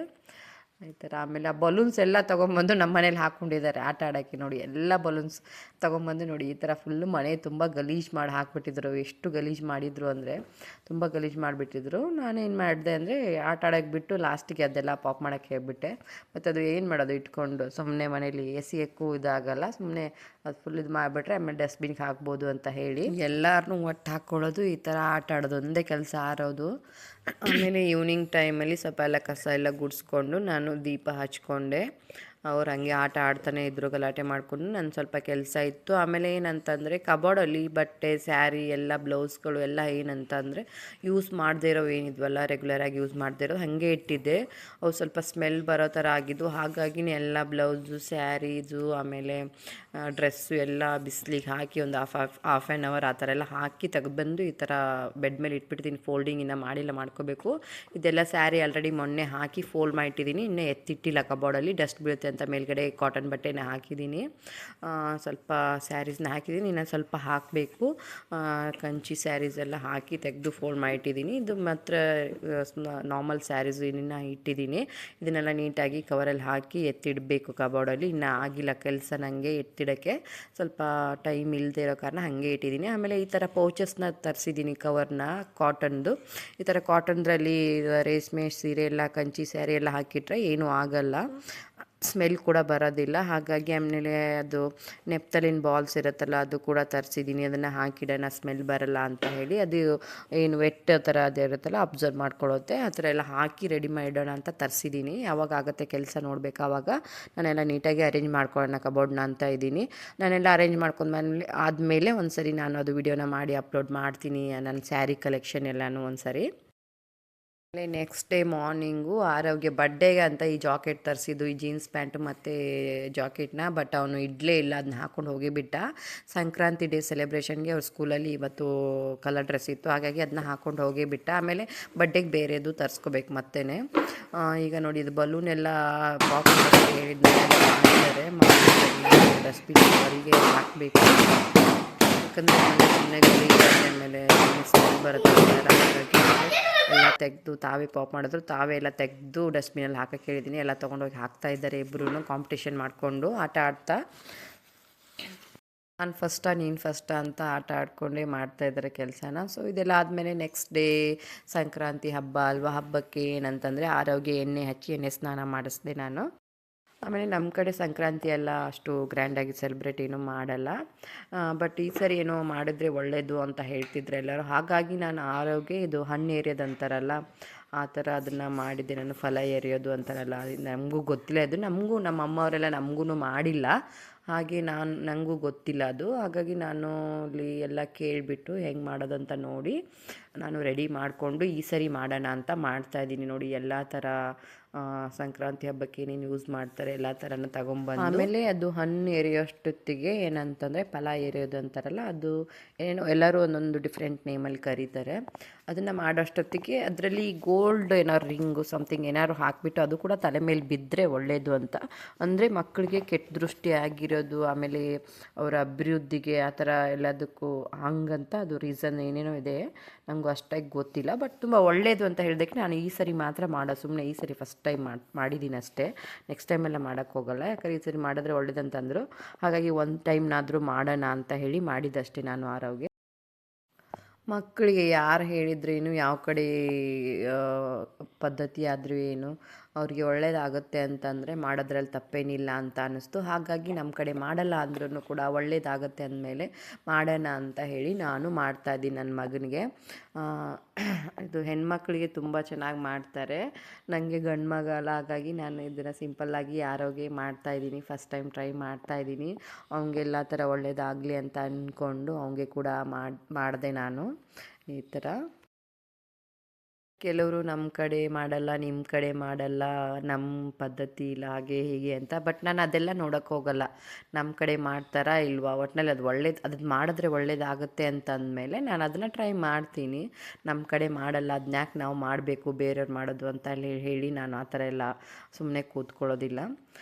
ಈ ಥರ ಆಮೇಲೆ ಆ ಬಲೂನ್ಸ್ ಎಲ್ಲ ತೊಗೊಂಬಂದು ನಮ್ಮ ಮನೇಲಿ ಹಾಕ್ಕೊಂಡಿದ್ದಾರೆ ಆಟ ಆಡೋಕ್ಕೆ. ನೋಡಿ ಎಲ್ಲ ಬಲೂನ್ಸ್ ತೊಗೊಂಬಂದು ನೋಡಿ ಈ ಥರ ಫುಲ್ಲು ಮನೆ ತುಂಬ ಗಲೀಜು ಮಾಡಿ ಹಾಕ್ಬಿಟ್ಟಿದ್ರು. ಎಷ್ಟು ಗಲೀಜು ಮಾಡಿದರು ಅಂದರೆ ತುಂಬ ಗಲೀಜು ಮಾಡಿಬಿಟ್ಟಿದ್ರು. ನಾನೇನು ಮಾಡಿದೆ ಅಂದರೆ ಆಟ ಆಡೋಕ್ಕೆ ಬಿಟ್ಟು ಲಾಸ್ಟಿಗೆ ಅದೆಲ್ಲ ಪಾಪ್ ಮಾಡೋಕ್ಕೆ ಹೇಳ್ಬಿಟ್ಟೆ. ಮತ್ತು ಅದು ಏನು ಮಾಡೋದು ಇಟ್ಕೊಂಡು ಸುಮ್ಮನೆ ಮನೇಲಿ ಎ ಸಿ ಎಕ್ಕೂ ಇದಾಗಲ್ಲ, ಸುಮ್ಮನೆ ಅದು ಫುಲ್ ಇದು ಮಾಡಿಬಿಟ್ರೆ ಆಮೇಲೆ ಡಸ್ಟ್ಬಿನ್ಗೆ ಹಾಕ್ಬೋದು ಅಂತ ಹೇಳಿ ಎಲ್ಲರನ್ನೂ ಒಟ್ಟು ಹಾಕ್ಕೊಳ್ಳೋದು, ಈ ಥರ ಆಟ ಆಡೋದು ಒಂದೇ ಕೆಲಸ ಆರೋದು. ಆಮೇಲೆ ಈವ್ನಿಂಗ್ ಟೈಮಲ್ಲಿ ಸ್ವಲ್ಪ ಎಲ್ಲ ಕಸ ಎಲ್ಲ ಗುಡಿಸ್ಕೊಂಡು ನಾನು ದೀಪ ಹಚ್ಕೊಂಡೆ. ಅವ್ರು ಹಂಗೆ ಆಟ ಆಡ್ತಾನೆ ಇದ್ದರು, ಗಲಾಟೆ ಮಾಡಿಕೊಂಡು. ನನ್ನ ಸ್ವಲ್ಪ ಕೆಲಸ ಇತ್ತು. ಆಮೇಲೆ ಏನಂತಂದರೆ ಕಬೋರ್ಡಲ್ಲಿ ಬಟ್ಟೆ, ಸ್ಯಾರಿ ಎಲ್ಲ ಬ್ಲೌಸ್ಗಳು ಎಲ್ಲ ಏನಂತಂದರೆ ಯೂಸ್ ಮಾಡದೇ ಇರೋ ಏನಿದ್ವಲ್ಲ ರೆಗ್ಯುಲರಾಗಿ ಯೂಸ್ ಮಾಡದೇ ಇರೋ ಹಾಗೆ ಇಟ್ಟಿದ್ದೆ. ಅವು ಸ್ವಲ್ಪ ಸ್ಮೆಲ್ ಬರೋ ಥರ ಆಗಿದ್ದು. ಹಾಗಾಗಿನೇ ಎಲ್ಲ ಬ್ಲೌಸು, ಸ್ಯಾರೀಸು, ಆಮೇಲೆ ಡ್ರೆಸ್ಸು ಎಲ್ಲ ಬಿಸಿಲಿಗೆ ಹಾಕಿ ಒಂದು ಹಾಫ್ ಆ್ಯನ್ ಅವರ್ ಆ ಥರ ಎಲ್ಲ ಹಾಕಿ ತೆಗೆದುಬಂದು ಈ ಥರ ಬೆಡ್ ಮೇಲೆ ಇಟ್ಬಿಡ್ತೀನಿ. ಫೋಲ್ಡಿಂಗ್ ಇನ್ನೂ ಮಾಡಿಲ್ಲ, ಮಾಡ್ಕೋಬೇಕು. ಇದೆಲ್ಲ ಸ್ಯಾರಿ ಆಲ್ರೆಡಿ ಮೊನ್ನೆ ಹಾಕಿ ಫೋಲ್ಡ್ ಮಾಡಿಟ್ಟಿದ್ದೀನಿ, ಇನ್ನೂ ಎತ್ತಿಟ್ಟಿಲ್ಲ ಕಬೋರ್ಡಲ್ಲಿ, ಡಸ್ಟ್ ಬೀಳುತ್ತೆ ಅಂತ ಮೇಲ್ಗಡೆ ಕಾಟನ್ ಬಟ್ಟೆನ ಹಾಕಿದ್ದೀನಿ. ಸ್ವಲ್ಪ ಸ್ಯಾರೀಸ್ನ ಹಾಕಿದ್ದೀನಿ, ಇನ್ನೂ ಸ್ವಲ್ಪ ಹಾಕಬೇಕು. ಕಂಚಿ ಸ್ಯಾರೀಸ್ ಎಲ್ಲ ಹಾಕಿ ತೆಗೆದು ಫೋಲ್ಡ್ ಮಾಡಿಟ್ಟಿದ್ದೀನಿ. ಇದು ಮಾತ್ರ ನಾರ್ಮಲ್ ಸ್ಯಾರೀಸ್ ಇನ್ನೂ ಇಟ್ಟಿದ್ದೀನಿ. ಇದನ್ನೆಲ್ಲ ನೀಟಾಗಿ ಕವರಲ್ಲಿ ಹಾಕಿ ಎತ್ತಿಡಬೇಕು ಕಬೋರ್ಡಲ್ಲಿ. ಇನ್ನೂ ಆಗಿಲ್ಲ ಕೆಲಸ ನನಗೆ ಎತ್ತಿಡೋಕ್ಕೆ, ಸ್ವಲ್ಪ ಟೈಮ್ ಇಲ್ಲದೆ ಇರೋ ಕಾರಣ ಹಾಗೆ ಇಟ್ಟಿದ್ದೀನಿ. ಆಮೇಲೆ ಈ ಥರ ಪೌಚಸ್ನ ತರಿಸಿದ್ದೀನಿ, ಕವರ್ನ ಕಾಟನ್ದು. ಈ ಥರ ಕಾಟನ್ದ್ರಲ್ಲಿ ರೇಷ್ಮೆ ಸೀರೆ ಎಲ್ಲ, ಕಂಚಿ ಸ್ಯಾರಿ ಎಲ್ಲ ಹಾಕಿಟ್ರೆ ಏನೂ ಆಗಲ್ಲ, ಸ್ಮೆಲ್ ಕೂಡ ಬರೋದಿಲ್ಲ. ಹಾಗಾಗಿ ಆಮೇಲೆ ಅದು ನೆಪ್ತಲಿನ್ ಬಾಲ್ಸ್ ಇರುತ್ತಲ್ಲ ಅದು ಕೂಡ ತರಿಸಿದ್ದೀನಿ. ಅದನ್ನು ಹಾಕಿಡೋಣ, ಸ್ಮೆಲ್ ಬರಲ್ಲ ಅಂತ ಹೇಳಿ. ಅದು ಏನು ವೆಟ್ ಥರ ಅದು ಇರುತ್ತಲ್ಲ ಅಬ್ಸರ್ವ್ ಮಾಡ್ಕೊಳ್ಳುತ್ತೆ, ಆ ಥರ ಎಲ್ಲ ಹಾಕಿ ರೆಡಿ ಮಾಡಿಡೋಣ ಅಂತ ತರಿಸಿದ್ದೀನಿ. ಯಾವಾಗ ಆಗುತ್ತೆ ಕೆಲಸ ನೋಡಬೇಕು, ಆವಾಗ ನಾನೆಲ್ಲ ನೀಟಾಗಿ ಅರೇಂಜ್ ಮಾಡ್ಕೊಳ್ಳೋಣ ಕಬೋರ್ಡ್ನ ಅಂತ ಇದ್ದೀನಿ. ನಾನೆಲ್ಲ ಅರೇಂಜ್ ಮಾಡ್ಕೊಂಡ್ಮೇಲೆ ಆದಮೇಲೆ ಒಂದು ಸರಿ ನಾನು ಅದು ವಿಡಿಯೋನ ಮಾಡಿ ಅಪ್ಲೋಡ್ ಮಾಡ್ತೀನಿ, ನನ್ನ ಸ್ಯಾರಿ ಕಲೆಕ್ಷನ್ ಎಲ್ಲನೂ ಒಂದು ಸರಿ. ನೆಕ್ಸ್ಟ್ ಡೇ ಮಾರ್ನಿಂಗು ಆರೋಗ್ಯ ಬರ್ಡೇಗೆ ಅಂತ ಈ ಜಾಕೆಟ್ ತರಿಸಿದ್ದು, ಈ ಜೀನ್ಸ್ ಪ್ಯಾಂಟು ಮತ್ತು ಜಾಕೆಟ್ನ. ಬಟ್ ಅವನು ಇಡಲೇ ಇಲ್ಲ, ಅದನ್ನ ಹಾಕ್ಕೊಂಡು ಹೋಗಿಬಿಟ್ಟ. ಸಂಕ್ರಾಂತಿ ಡೇ ಸೆಲೆಬ್ರೇಷನ್ಗೆ ಅವ್ರ ಸ್ಕೂಲಲ್ಲಿ ಇವತ್ತು ಕಲರ್ ಡ್ರೆಸ್ ಇತ್ತು, ಹಾಗಾಗಿ ಅದನ್ನ ಹಾಕ್ಕೊಂಡು ಹೋಗಿಬಿಟ್ಟ. ಆಮೇಲೆ ಬರ್ಡೇಗೆ ಬೇರೆದು ತರಿಸ್ಕೋಬೇಕು ಮತ್ತೆ. ಈಗ ನೋಡಿ ಇದು ಬಲೂನ್ ಎಲ್ಲ ಬಾಕ್ಸ್ ಹೇಳಿದ್ದಾರೆ, ಡಸ್ಟ್ಬಿನ್ ಅವರಿಗೆ ಹಾಕಬೇಕು. ಯಾಕಂದರೆ ಸುಮ್ಮನೆ ಆಮೇಲೆ ಸ್ಮೆಲ್ ಬರುತ್ತೆ ಎಲ್ಲ ತೆಗೆದು ತಾವೇ ಪಾಪ್ ಮಾಡಿದ್ರು, ತಾವೇ ಎಲ್ಲ ತೆಗೆದು ಡಸ್ಟ್ಬಿನಲ್ಲಿ ಹಾಕಕ್ಕೆ ಹೇಳಿದ್ದೀನಿ. ಎಲ್ಲ ತೊಗೊಂಡೋಗಿ ಹಾಕ್ತಾಯಿದ್ದಾರೆ ಇಬ್ಬರೂ ಕಾಂಪಿಟೇಷನ್ ಮಾಡಿಕೊಂಡು ಆಟ ಆಡ್ತಾ. ನಾನು ಫಸ್ಟಾ ನೀನು ಫಸ್ಟಾ ಅಂತ ಆಟ ಆಡ್ಕೊಂಡೇ ಮಾಡ್ತಾಯಿದ್ದಾರೆ ಕೆಲಸನ. ಸೊ ಇದೆಲ್ಲ ಆದಮೇಲೆ ನೆಕ್ಸ್ಟ್ ಡೇ ಸಂಕ್ರಾಂತಿ ಹಬ್ಬ ಅಲ್ವಾ, ಹಬ್ಬಕ್ಕೆ ಏನಂತಂದರೆ ಆರೋಗ್ಯ ಎಣ್ಣೆ ಹಚ್ಚಿ ಎಣ್ಣೆ ಸ್ನಾನ ಮಾಡಿಸ್ದೆ ನಾನು. ಆಮೇಲೆ ನಮ್ಮ ಕಡೆ ಸಂಕ್ರಾಂತಿ ಎಲ್ಲ ಅಷ್ಟು ಗ್ರ್ಯಾಂಡಾಗಿ ಸೆಲೆಬ್ರೇಟ್ ಏನೂ ಮಾಡಲ್ಲ, ಬಟ್ ಈ ಸರಿ ಏನೋ ಮಾಡಿದ್ರೆ ಒಳ್ಳೆಯದು ಅಂತ ಹೇಳ್ತಿದ್ರು ಎಲ್ಲರೂ. ಹಾಗಾಗಿ ನಾನು ಆರೋಗ್ಯ ಇದು ಹಣ್ಣು ಏರಿಯೋದು ಅಂತಾರಲ್ಲ ಆ ಥರ ಅದನ್ನು ಮಾಡಿದ್ದೆ ನಾನು. ಫಲ ಏರಿಯೋದು ಅಂತಾರಲ್ಲ, ನಮಗೂ ಗೊತ್ತಿಲ್ಲ, ಅದು ನಮಗೂ ನಮ್ಮ ಅಮ್ಮವರೆಲ್ಲ ನಮಗೂ ಮಾಡಿಲ್ಲ, ಹಾಗೆ ನನಗೂ ಗೊತ್ತಿಲ್ಲ ಅದು. ಹಾಗಾಗಿ ನಾನು ಅಲ್ಲಿ ಎಲ್ಲ ಕೇಳಿಬಿಟ್ಟು ಹೆಂಗೆ ಮಾಡೋದು ಅಂತ ನೋಡಿ ನಾನು ರೆಡಿ ಮಾಡಿಕೊಂಡು ಈ ಸರಿ ಮಾಡೋಣ ಅಂತ ಮಾಡ್ತಾಯಿದ್ದೀನಿ. ನೋಡಿ ಎಲ್ಲ ಥರ ಸಂಕ್ರಾಂತಿ ಹಬ್ಬಕ್ಕೆ ಏನೇನು ಯೂಸ್ ಮಾಡ್ತಾರೆ ಎಲ್ಲ ಥರನೂ ತಗೊಂಬಂದು, ಆಮೇಲೆ ಅದು ಹಣ್ಣು ಎರಿಯೋಷ್ಟೊತ್ತಿಗೆ ಏನಂತಂದರೆ ಫಲ ಎರಿಯೋದು ಅಂತಾರಲ್ಲ, ಅದು ಏನೋ ಎಲ್ಲರೂ ಒಂದೊಂದು ಡಿಫ್ರೆಂಟ್ ನೇಮಲ್ಲಿ ಕರೀತಾರೆ. ಅದನ್ನು ಮಾಡೋಷ್ಟೊತ್ತಿಗೆ ಅದರಲ್ಲಿ ಗೋಲ್ಡ್ ಏನಾದ್ರು ರಿಂಗು ಸಮಥಿಂಗ್ ಏನಾದ್ರು ಹಾಕಿಬಿಟ್ಟು ಅದು ಕೂಡ ತಲೆ ಮೇಲೆ ಬಿದ್ದರೆ ಒಳ್ಳೆಯದು ಅಂತ. ಅಂದರೆ ಮಕ್ಕಳಿಗೆ ಕೆಟ್ಟ ದೃಷ್ಟಿ ಆಗಿರೋದು, ಆಮೇಲೆ ಅವರ ಅಭಿವೃದ್ಧಿಗೆ ಆ ಥರ ಎಲ್ಲದಕ್ಕೂ ಹಂಗಂತ ಅದು ರೀಸನ್ ಏನೇನೋ ಇದೆ, ನನಗೂ ಅಷ್ಟಾಗಿ ಗೊತ್ತಿಲ್ಲ. ಬಟ್ ತುಂಬ ಒಳ್ಳೆಯದು ಅಂತ ಹೇಳಿದಕ್ಕೆ ನಾನು ಈ ಸರಿ ಮಾತ್ರ ಸುಮ್ಮನೆ ಈ ಸರಿ ಫಸ್ಟ್ ಟೈಮ್ ಮಾಡಿದ್ದೀನಿ ಅಷ್ಟೇ. ನೆಕ್ಸ್ಟ್ ಟೈಮೆಲ್ಲ ಮಾಡೋಕ್ಕೆ ಹೋಗಲ್ಲ, ಯಾಕಂದರೆ ಈ ಸರಿ ಮಾಡಿದ್ರೆ ಒಳ್ಳೇದಂತಂದರು. ಹಾಗಾಗಿ ಒಂದು ಟೈಮ್ನಾದರೂ ಮಾಡೋಣ ಅಂತ ಹೇಳಿ ಮಾಡಿದ್ದಷ್ಟೇ ನಾನು ಆರೋಗ್ಯ. ಮಕ್ಕಳಿಗೆ ಯಾರು ಹೇಳಿದ್ರೇನು, ಯಾವ ಕಡೆ ಪದ್ಧತಿ ಆದರೂ ಏನು ಅವ್ರಿಗೆ ಒಳ್ಳೇದಾಗುತ್ತೆ ಅಂತಂದರೆ ಮಾಡೋದ್ರಲ್ಲಿ ತಪ್ಪೇನಿಲ್ಲ ಅಂತ ಅನ್ನಿಸ್ತು. ಹಾಗಾಗಿ ನಮ್ಮ ಕಡೆ ಮಾಡಲ್ಲ ಅಂದ್ರೂ ಕೂಡ ಒಳ್ಳೇದಾಗುತ್ತೆ ಅಂದಮೇಲೆ ಮಾಡೋಣ ಅಂತ ಹೇಳಿ ನಾನು ಮಾಡ್ತಾಯಿದ್ದೀನಿ ನನ್ನ ಮಗನಿಗೆ. ಇದು ಹೆಣ್ಮಕ್ಳಿಗೆ ತುಂಬ ಚೆನ್ನಾಗಿ ಮಾಡ್ತಾರೆ, ನನಗೆ ಗಂಡು ಮಗ ಅಲ್ಲ, ಹಾಗಾಗಿ ನಾನು ಇದನ್ನು ಸಿಂಪಲ್ಲಾಗಿ ಆರೋಗ್ಯ ಮಾಡ್ತಾಯಿದ್ದೀನಿ. ಫಸ್ಟ್ ಟೈಮ್ ಟ್ರೈ ಮಾಡ್ತಾಯಿದ್ದೀನಿ. ಅವನಿಗೆಲ್ಲ ಥರ ಒಳ್ಳೇದಾಗಲಿ ಅಂತ ಅಂದ್ಕೊಂಡು ಅವನಿಗೆ ಕೂಡ ಮಾಡಿದೆ ನಾನು ಈ ಥರ. ಕೆಲವರು ನಮ್ಮ ಕಡೆ ಮಾಡಲ್ಲ, ನಿಮ್ಮ ಕಡೆ ಮಾಡಲ್ಲ, ನಮ್ಮ ಪದ್ಧತಿ ಇಲ್ಲ ಹಾಗೆ ಹೀಗೆ ಅಂತ. ಬಟ್ ನಾನು ಅದೆಲ್ಲ ನೋಡೋಕ್ಕೆ ಹೋಗಲ್ಲ, ನಮ್ಮ ಕಡೆ ಮಾಡ್ತಾರಾ ಇಲ್ವಾ, ಒಟ್ಟಿನಲ್ಲಿ ಅದು ಅದನ್ನು ಮಾಡಿದ್ರೆ ಒಳ್ಳೇದಾಗುತ್ತೆ ಅಂತ ಅಂದಮೇಲೆ ನಾನು ಅದನ್ನು ಟ್ರೈ ಮಾಡ್ತೀನಿ. ನಮ್ಮ ಕಡೆ ಮಾಡಲ್ಲ, ಅದನ್ನ ಯಾಕೆ ನಾವು ಮಾಡಬೇಕು ಬೇರೆಯವ್ರು ಮಾಡೋದು ಅಂತ ಹೇಳಿ ನಾನು ಆ ಥರ ಎಲ್ಲ ಸುಮ್ಮನೆ ಕೂತ್ಕೊಳ್ಳೋದಿಲ್ಲ.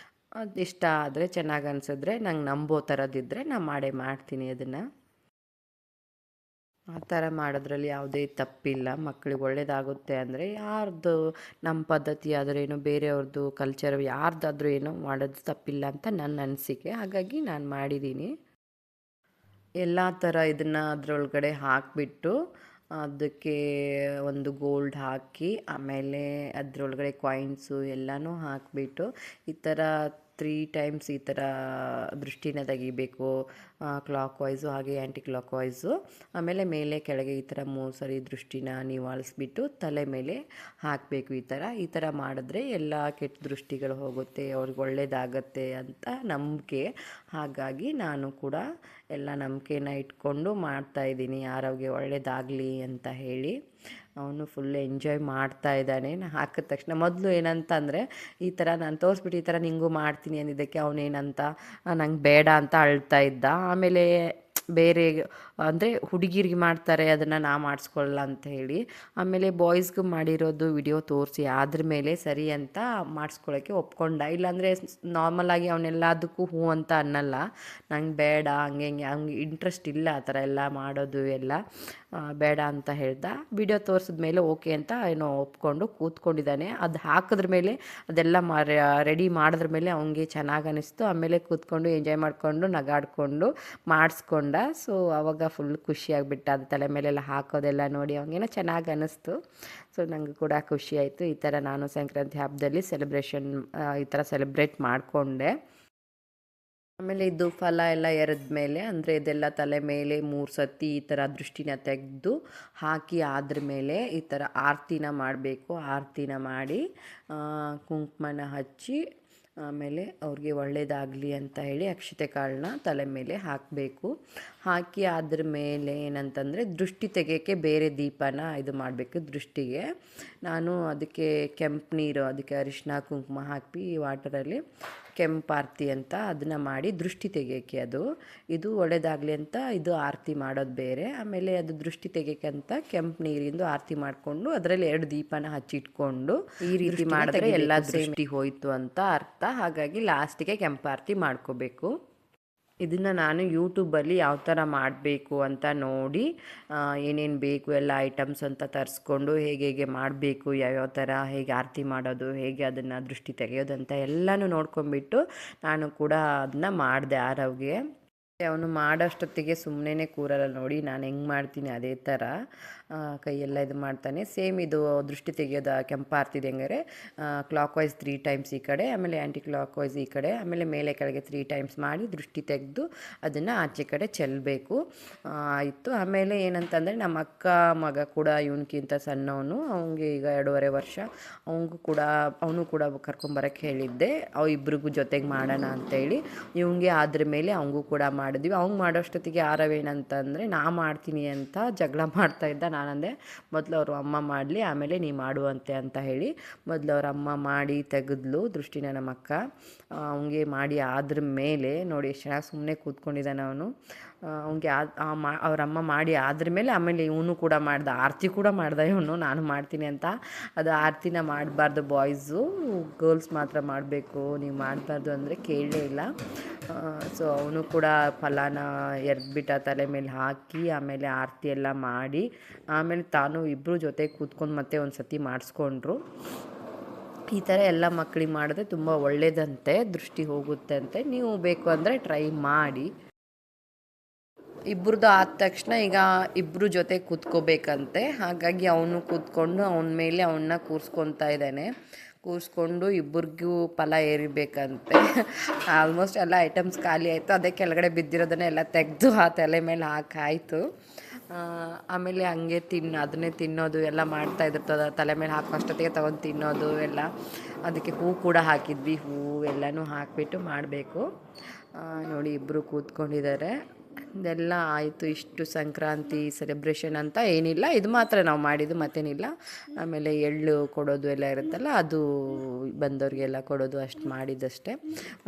ಅದು ಇಷ್ಟ ಆದರೆ ಚೆನ್ನಾಗಿ ಅನಿಸಿದ್ರೆ ನಂಗೆ ನಂಬೋ ಥರದಿದ್ದರೆ ನಾನು ಮಾಡ್ತೀನಿ ಅದನ್ನು. ಆ ಥರ ಮಾಡೋದ್ರಲ್ಲಿ ಯಾವುದೇ ತಪ್ಪಿಲ್ಲ. ಮಕ್ಕಳಿಗೆ ಒಳ್ಳೆಯದಾಗುತ್ತೆ ಅಂದರೆ ಯಾರ್ದು ನಮ್ಮ ಪದ್ಧತಿ ಆದ್ರೇನು ಬೇರೆಯವ್ರದ್ದು ಕಲ್ಚರ್ ಯಾರ್ದಾದ್ರೂ ಏನೋ ಮಾಡೋದು ತಪ್ಪಿಲ್ಲ ಅಂತ ನನ್ನ ಅನಿಸಿಕೆ. ಹಾಗಾಗಿ ನಾನು ಮಾಡಿದ್ದೀನಿ. ಎಲ್ಲ ಥರ ಇದನ್ನು ಅದರೊಳಗಡೆ ಹಾಕಿಬಿಟ್ಟು ಅದಕ್ಕೆ ಒಂದು ಗೋಲ್ಡ್ ಹಾಕಿ ಆಮೇಲೆ ಅದರೊಳಗಡೆ ಕಾಯಿನ್ಸು ಎಲ್ಲನೂ ಹಾಕಿಬಿಟ್ಟು ಈ ಥರ 3 ಟೈಮ್ಸ್ ಈ ಥರ ದೃಷ್ಟಿನ ತೆಗಿಬೇಕು. ಕ್ಲಾಕ್ ವೈಸು ಹಾಗೆ ಆ್ಯಂಟಿ ಕ್ಲಾಕ್ ವೈಸು. ಆಮೇಲೆ ಮೇಲೆ ಕೆಳಗೆ ಈ ಥರ 3 ಸರಿ ದೃಷ್ಟಿನ ನಿವಾಳಿಸ್ಬಿಟ್ಟು ತಲೆ ಮೇಲೆ ಹಾಕಬೇಕು. ಈ ಥರ ಮಾಡಿದ್ರೆ ಎಲ್ಲ ಕೆಟ್ಟ ದೃಷ್ಟಿಗಳು ಹೋಗುತ್ತೆ, ಅವ್ರಿಗೆ ಒಳ್ಳೆಯದಾಗತ್ತೆ ಅಂತ ನಂಬಿಕೆ. ಹಾಗಾಗಿ ನಾನು ಕೂಡ ಎಲ್ಲ ನಂಬಿಕೆನ ಇಟ್ಕೊಂಡು ಮಾಡ್ತಾಯಿದ್ದೀನಿ, ಯಾರಿಗೆ ಒಳ್ಳೆಯದಾಗಲಿ ಅಂತ ಹೇಳಿ. ಅವನು ಫುಲ್ ಎಂಜಾಯ್ ಮಾಡ್ತಾ ಇದ್ದಾನೆ. ಹಾಕಿದ ತಕ್ಷಣ ಮೊದಲು ಏನಂತಂದರೆ ಈ ಥರ ನಾನು ತೋರಿಸ್ಬಿಟ್ಟು ಈ ಥರ ನಿಂಗೂ ಮಾಡ್ತೀನಿ ಅಂದಿದ್ದಕ್ಕೆ ಅವನೇನಂತ ನಂಗೆ ಬೇಡ ಅಂತ ಅಳ್ತಾ ಇದ್ದ. ಆಮೇಲೆ ಬೇರೆ ಅಂದರೆ ಹುಡುಗಿರಿಗೆ ಮಾಡ್ತಾರೆ ಅದನ್ನು ನಾ ಮಾಡಿಸ್ಕೊಳ್ಳಲ್ಲ ಅಂತ ಹೇಳಿ ಆಮೇಲೆ ಬಾಯ್ಸ್ಗೂ ಮಾಡಿರೋದು ವಿಡಿಯೋ ತೋರಿಸಿ ಅದ್ರ ಮೇಲೆ ಸರಿ ಅಂತ ಮಾಡಿಸ್ಕೊಳ್ಳೋಕ್ಕೆ ಒಪ್ಕೊಂಡ. ಇಲ್ಲಾಂದರೆ ನಾರ್ಮಲಾಗಿ ಅವನೆಲ್ಲದಕ್ಕೂ ಹ್ಞೂ ಅಂತ ಅನ್ನಲ್ಲ. ನಂಗೆ ಬೇಡ ಹಂಗೆ ಹಂಗೆ ಇಂಟ್ರೆಸ್ಟ್ ಇಲ್ಲ ಆ ಥರ ಎಲ್ಲ ಮಾಡೋದು ಎಲ್ಲ ಬೇಡ ಅಂತ ಹೇಳ್ದ. ವಿಡಿಯೋ ತೋರಿಸಿದ ಮೇಲೆ ಓಕೆ ಅಂತ ಏನೋ ಒಪ್ಕೊಂಡು ಕೂತ್ಕೊಂಡಿದ್ದಾನೆ. ಅದು ಹಾಕಿದ್ರ ಮೇಲೆ ಅದೆಲ್ಲ ರೆಡಿ ಮಾಡಿದ್ರ ಮೇಲೆ ಅವನಿಗೆ ಚೆನ್ನಾಗಿ ಅನ್ನಿಸ್ತು. ಆಮೇಲೆ ಕೂತ್ಕೊಂಡು ಎಂಜಾಯ್ ಮಾಡಿಕೊಂಡು ನಗಾಡಿಕೊಂಡು ಮಾಡಿಸ್ಕೊಂಡ. ಸೊ ಆವಾಗ ಫುಲ್ ಖುಷಿಯಾಗಿಬಿಟ್ಟ. ಅದು ತಲೆ ಮೇಲೆಲ್ಲ ಹಾಕೋದೆಲ್ಲ ನೋಡಿ ಅವನಿಗೇನೋ ಚೆನ್ನಾಗಿ ಅನ್ನಿಸ್ತು. ಸೊ ನನಗೆ ಕೂಡ ಖುಷಿ ಆಯಿತು. ಈ ಥರ ನಾನು ಸಂಕ್ರಾಂತಿ ಹಬ್ಬದಲ್ಲಿ ಈ ಥರ ಸೆಲೆಬ್ರೇಟ್ ಮಾಡಿಕೊಂಡೆ. ಆಮೇಲೆ ಇದು ಫಲ ಎಲ್ಲ ಎರೆದ ಮೇಲೆ ಅಂದರೆ ಇದೆಲ್ಲ ತಲೆ ಮೇಲೆ 3 ಸತಿ ಈ ಥರ ದೃಷ್ಟಿನ ತೆಗೆದು ಹಾಕಿ ಆದ್ರ ಮೇಲೆ ಈ ಥರ ಆರತಿನ ಮಾಡಬೇಕು. ಆರತಿನ ಮಾಡಿ ಕುಂಕುಮನ ಹಚ್ಚಿ ಆಮೇಲೆ ಅವ್ರಿಗೆ ಒಳ್ಳೆಯದಾಗಲಿ ಅಂತ ಹೇಳಿ ಅಕ್ಷತೆ ಕಾಳನ್ನ ತಲೆ ಮೇಲೆ ಹಾಕಬೇಕು. ಹಾಕಿ ಅದ್ರ ಮೇಲೆ ಏನಂತಂದರೆ ದೃಷ್ಟಿ ತೆಗೆಯೋಕ್ಕೆ ಬೇರೆ ದೀಪನ ಇದು ಮಾಡಬೇಕು. ದೃಷ್ಟಿಗೆ ನಾನು ಅದಕ್ಕೆ ಕೆಂಪು ನೀರು, ಅದಕ್ಕೆ ಅರಿಶಿನ ಕುಂಕುಮ ಹಾಕಿ ವಾಟರಲ್ಲಿ ಕೆಂಪು ಆರತಿ ಅಂತ ಅದನ್ನು ಮಾಡಿ ದೃಷ್ಟಿ ತೆಗೆಯೋಕ್ಕೆ ಇದು ಒಳ್ಳೆಯದಾಗಲಿ ಅಂತ ಇದು ಆರತಿ ಮಾಡೋದು ಬೇರೆ. ಆಮೇಲೆ ಅದು ದೃಷ್ಟಿ ತೆಗೆಯೋಕ್ಕೆ ಅಂತ ಕೆಂಪು ನೀರಿಂದು ಆರತಿ ಮಾಡಿಕೊಂಡು ಅದರಲ್ಲಿ 2 ದೀಪನ ಹಚ್ಚಿಟ್ಕೊಂಡು ಈ ರೀತಿ ಮಾಡಿದ್ರೆ ಎಲ್ಲ ದೃಷ್ಟಿ ಹೋಯಿತು ಅಂತ ಅರ್ಥ. ಹಾಗಾಗಿ ಲಾಸ್ಟಿಗೆ ಕೆಂಪು ಆರತಿ ಮಾಡ್ಕೋಬೇಕು. ಇದನ್ನು ನಾನು ಯೂಟ್ಯೂಬಲ್ಲಿ ಯಾವ ಥರ ಮಾಡಬೇಕು ಅಂತ ನೋಡಿ ಏನೇನು ಬೇಕು ಎಲ್ಲ ಐಟಮ್ಸ್ ಅಂತ ತರಿಸ್ಕೊಂಡು ಹೇಗೆ ಮಾಡಬೇಕು, ಯಾವ್ಯಾವ ಥರ ಹೇಗೆ ಆರತಿ ಮಾಡೋದು, ಹೇಗೆ ಅದನ್ನು ದೃಷ್ಟಿ ತೆಗೆಯೋದಂತ ಎಲ್ಲನೂ ನೋಡ್ಕೊಂಬಿಟ್ಟು ನಾನು ಕೂಡ ಅದನ್ನ ಮಾಡಿದೆ ಆರವ್ಗೆ. ಅವನು ಮಾಡೋಷ್ಟೊತ್ತಿಗೆ ಸುಮ್ಮನೆ ಕೂರಲ್ಲ ನೋಡಿ, ನಾನು ಹೆಂಗೆ ಮಾಡ್ತೀನಿ ಅದೇ ಥರ ಕೈಯೆಲ್ಲ ಇದು ಮಾಡ್ತಾನೆ. ಸೇಮ್ ಇದು ದೃಷ್ಟಿ ತೆಗೆಯೋದು ಕೆಂಪಾರ್ತಿದೆ ಹೆಂಗಾರೆ ಕ್ಲಾಕ್ ವೈಸ್ 3 ಟೈಮ್ಸ್ ಈ ಕಡೆ, ಆಮೇಲೆ ಆ್ಯಂಟಿ ಕ್ಲಾಕ್ ವೈಸ್ ಈ ಕಡೆ, ಆಮೇಲೆ ಮೇಲೆ ಕೆಳಗೆ 3 ಟೈಮ್ಸ್ ಮಾಡಿ ದೃಷ್ಟಿ ತೆಗೆದು ಅದನ್ನು ಆಚೆ ಕಡೆ ಚೆಲ್ಲಬೇಕು. ಆಯಿತು. ಆಮೇಲೆ ಏನಂತಂದರೆ ನಮ್ಮ ಅಕ್ಕ ಮಗ ಕೂಡ ಇವನ್ಕಿಂತ ಸಣ್ಣವನು, ಅವನಿಗೆ ಈಗ 2.5 ವರ್ಷ. ಅವನು ಕೂಡ ಕರ್ಕೊಂಬರೋಕ್ಕೆ ಹೇಳಿದ್ದೆ, ಇಬ್ರಿಗೂ ಜೊತೆಗೆ ಮಾಡೋಣ ಅಂತೇಳಿ. ಇವನಿಗೆ ಅದ್ರ ಮೇಲೆ ಅವನಿಗೂ ಕೂಡ ಮಾಡಿದ್ವಿ. ಅವ್ನು ಮಾಡೋಷ್ಟೊತ್ತಿಗೆ ಆರವೇನಂತಂದರೆ ನಾ ಮಾಡ್ತೀನಿ ಅಂತ ಜಗಳ ಮಾಡ್ತಾ ಇದ್ದ. ನಾನಂದೆ ಮೊದಲು ಅವ್ರ ಅಮ್ಮ ಮಾಡಲಿ ಆಮೇಲೆ ನೀ ಮಾಡುವಂತೆ ಅಂತ ಹೇಳಿ ಮೊದಲು ಅವ್ರ ಅಮ್ಮ ಮಾಡಿ ತೆಗೆದ್ಲು ದೃಷ್ಟಿನ ನಮ್ಮ ಅಕ್ಕ. ಅವನಿಗೆ ಮಾಡಿ ಆದ್ರ ಮೇಲೆ ನೋಡಿ ಎಷ್ಟು ಚೆನ್ನಾಗಿ ಸುಮ್ಮನೆ ಕೂತ್ಕೊಂಡಿದ್ದಾನೆ ಅವನು. ಅವನಿಗೆ ಅವ್ರ ಅಮ್ಮ ಮಾಡಿ ಆದ್ರ ಮೇಲೆ ಆಮೇಲೆ ಇವನು ಕೂಡ ಮಾಡ್ದ, ಆರತಿ ಕೂಡ ಮಾಡ್ದ ಇವನು. ನಾನು ಮಾಡ್ತೀನಿ ಅಂತ ಅದು ಆರತಿನ ಮಾಡಬಾರ್ದು, ಬಾಯ್ಸು ಗರ್ಲ್ಸ್ ಮಾತ್ರ ಮಾಡಬೇಕು, ನೀವು ಮಾಡಬಾರ್ದು ಅಂದರೆ ಕೇಳಲೇ ಇಲ್ಲ. ಸೊ ಅವನು ಕೂಡ ಫಲಾನ ಎರ್ದ್ಬಿಟ್ಟ ತಲೆ ಮೇಲೆ ಹಾಕಿ ಆಮೇಲೆ ಆರತಿ ಎಲ್ಲ ಮಾಡಿ ಆಮೇಲೆ ತಾನು ಇಬ್ಬರು ಜೊತೆ ಕೂತ್ಕೊಂಡು ಮತ್ತೆ ಒಂದು ಸತಿ ಮಾಡಿಸ್ಕೊಂಡ್ರು. ಈ ಥರ ಎಲ್ಲ ಮಕ್ಕಳಿಗೆ ಮಾಡಿದ್ರೆ ತುಂಬ ಒಳ್ಳೆಯದಂತೆ, ದೃಷ್ಟಿ ಹೋಗುತ್ತೆ ಅಂತೆ. ನೀವು ಬೇಕು ಅಂದರೆ ಟ್ರೈ ಮಾಡಿ. ಇಬ್ಬರದ್ದು ಆದ ತಕ್ಷಣ ಈಗ ಇಬ್ಬರು ಜೊತೆ ಕೂತ್ಕೋಬೇಕಂತೆ. ಹಾಗಾಗಿ ಅವನು ಕೂತ್ಕೊಂಡು ಅವನ ಮೇಲೆ ಅವನ್ನ ಕೂರಿಸ್ಕೊತಾ ಇದ್ದಾನೆ. ಕೂರಿಸ್ಕೊಂಡು ಇಬ್ಬರಿಗೂ ಫಲ ಏರಿಬೇಕಂತೆ. ಆಲ್ಮೋಸ್ಟ್ ಎಲ್ಲ ಐಟಮ್ಸ್ ಖಾಲಿ ಆಯಿತು. ಅದೇ ಕೆಳಗಡೆ ಬಿದ್ದಿರೋದನ್ನೇ ಎಲ್ಲ ತೆಗೆದು ಆ ತಲೆ ಮೇಲೆ ಹಾಕಾಯಿತು. ಆಮೇಲೆ ಹಂಗೆ ಅದನ್ನೇ ತಿನ್ನೋದು ಎಲ್ಲ ಮಾಡ್ತಾಯಿದ್ರು. ತಲೆ ಮೇಲೆ ಹಾಕೋಷ್ಟೊತ್ತಿಗೆ ತೊಗೊಂಡು ತಿನ್ನೋದು ಎಲ್ಲ. ಅದಕ್ಕೆ ಹೂ ಕೂಡ ಹಾಕಿದ್ವಿ, ಹೂ ಎಲ್ಲನೂ ಹಾಕಿಬಿಟ್ಟು ಮಾಡಬೇಕು. ನೋಡಿ ಇಬ್ಬರು ಕೂತ್ಕೊಂಡಿದ್ದಾರೆ. ಇದೆಲ್ಲ ಆಯಿತು. ಇಷ್ಟು ಸಂಕ್ರಾಂತಿ ಸೆಲೆಬ್ರೇಷನ್ ಅಂತ ಏನಿಲ್ಲ, ಇದು ಮಾತ್ರ ನಾವು ಮಾಡಿದ್ದು, ಮತ್ತೇನಿಲ್ಲ. ಆಮೇಲೆ ಎಳ್ಳು ಕೊಡೋದು ಎಲ್ಲ ಇರುತ್ತಲ್ಲ, ಅದು ಬಂದವ್ರಿಗೆಲ್ಲ ಕೊಡೋದು ಅಷ್ಟು ಮಾಡಿದ್ದಷ್ಟೇ.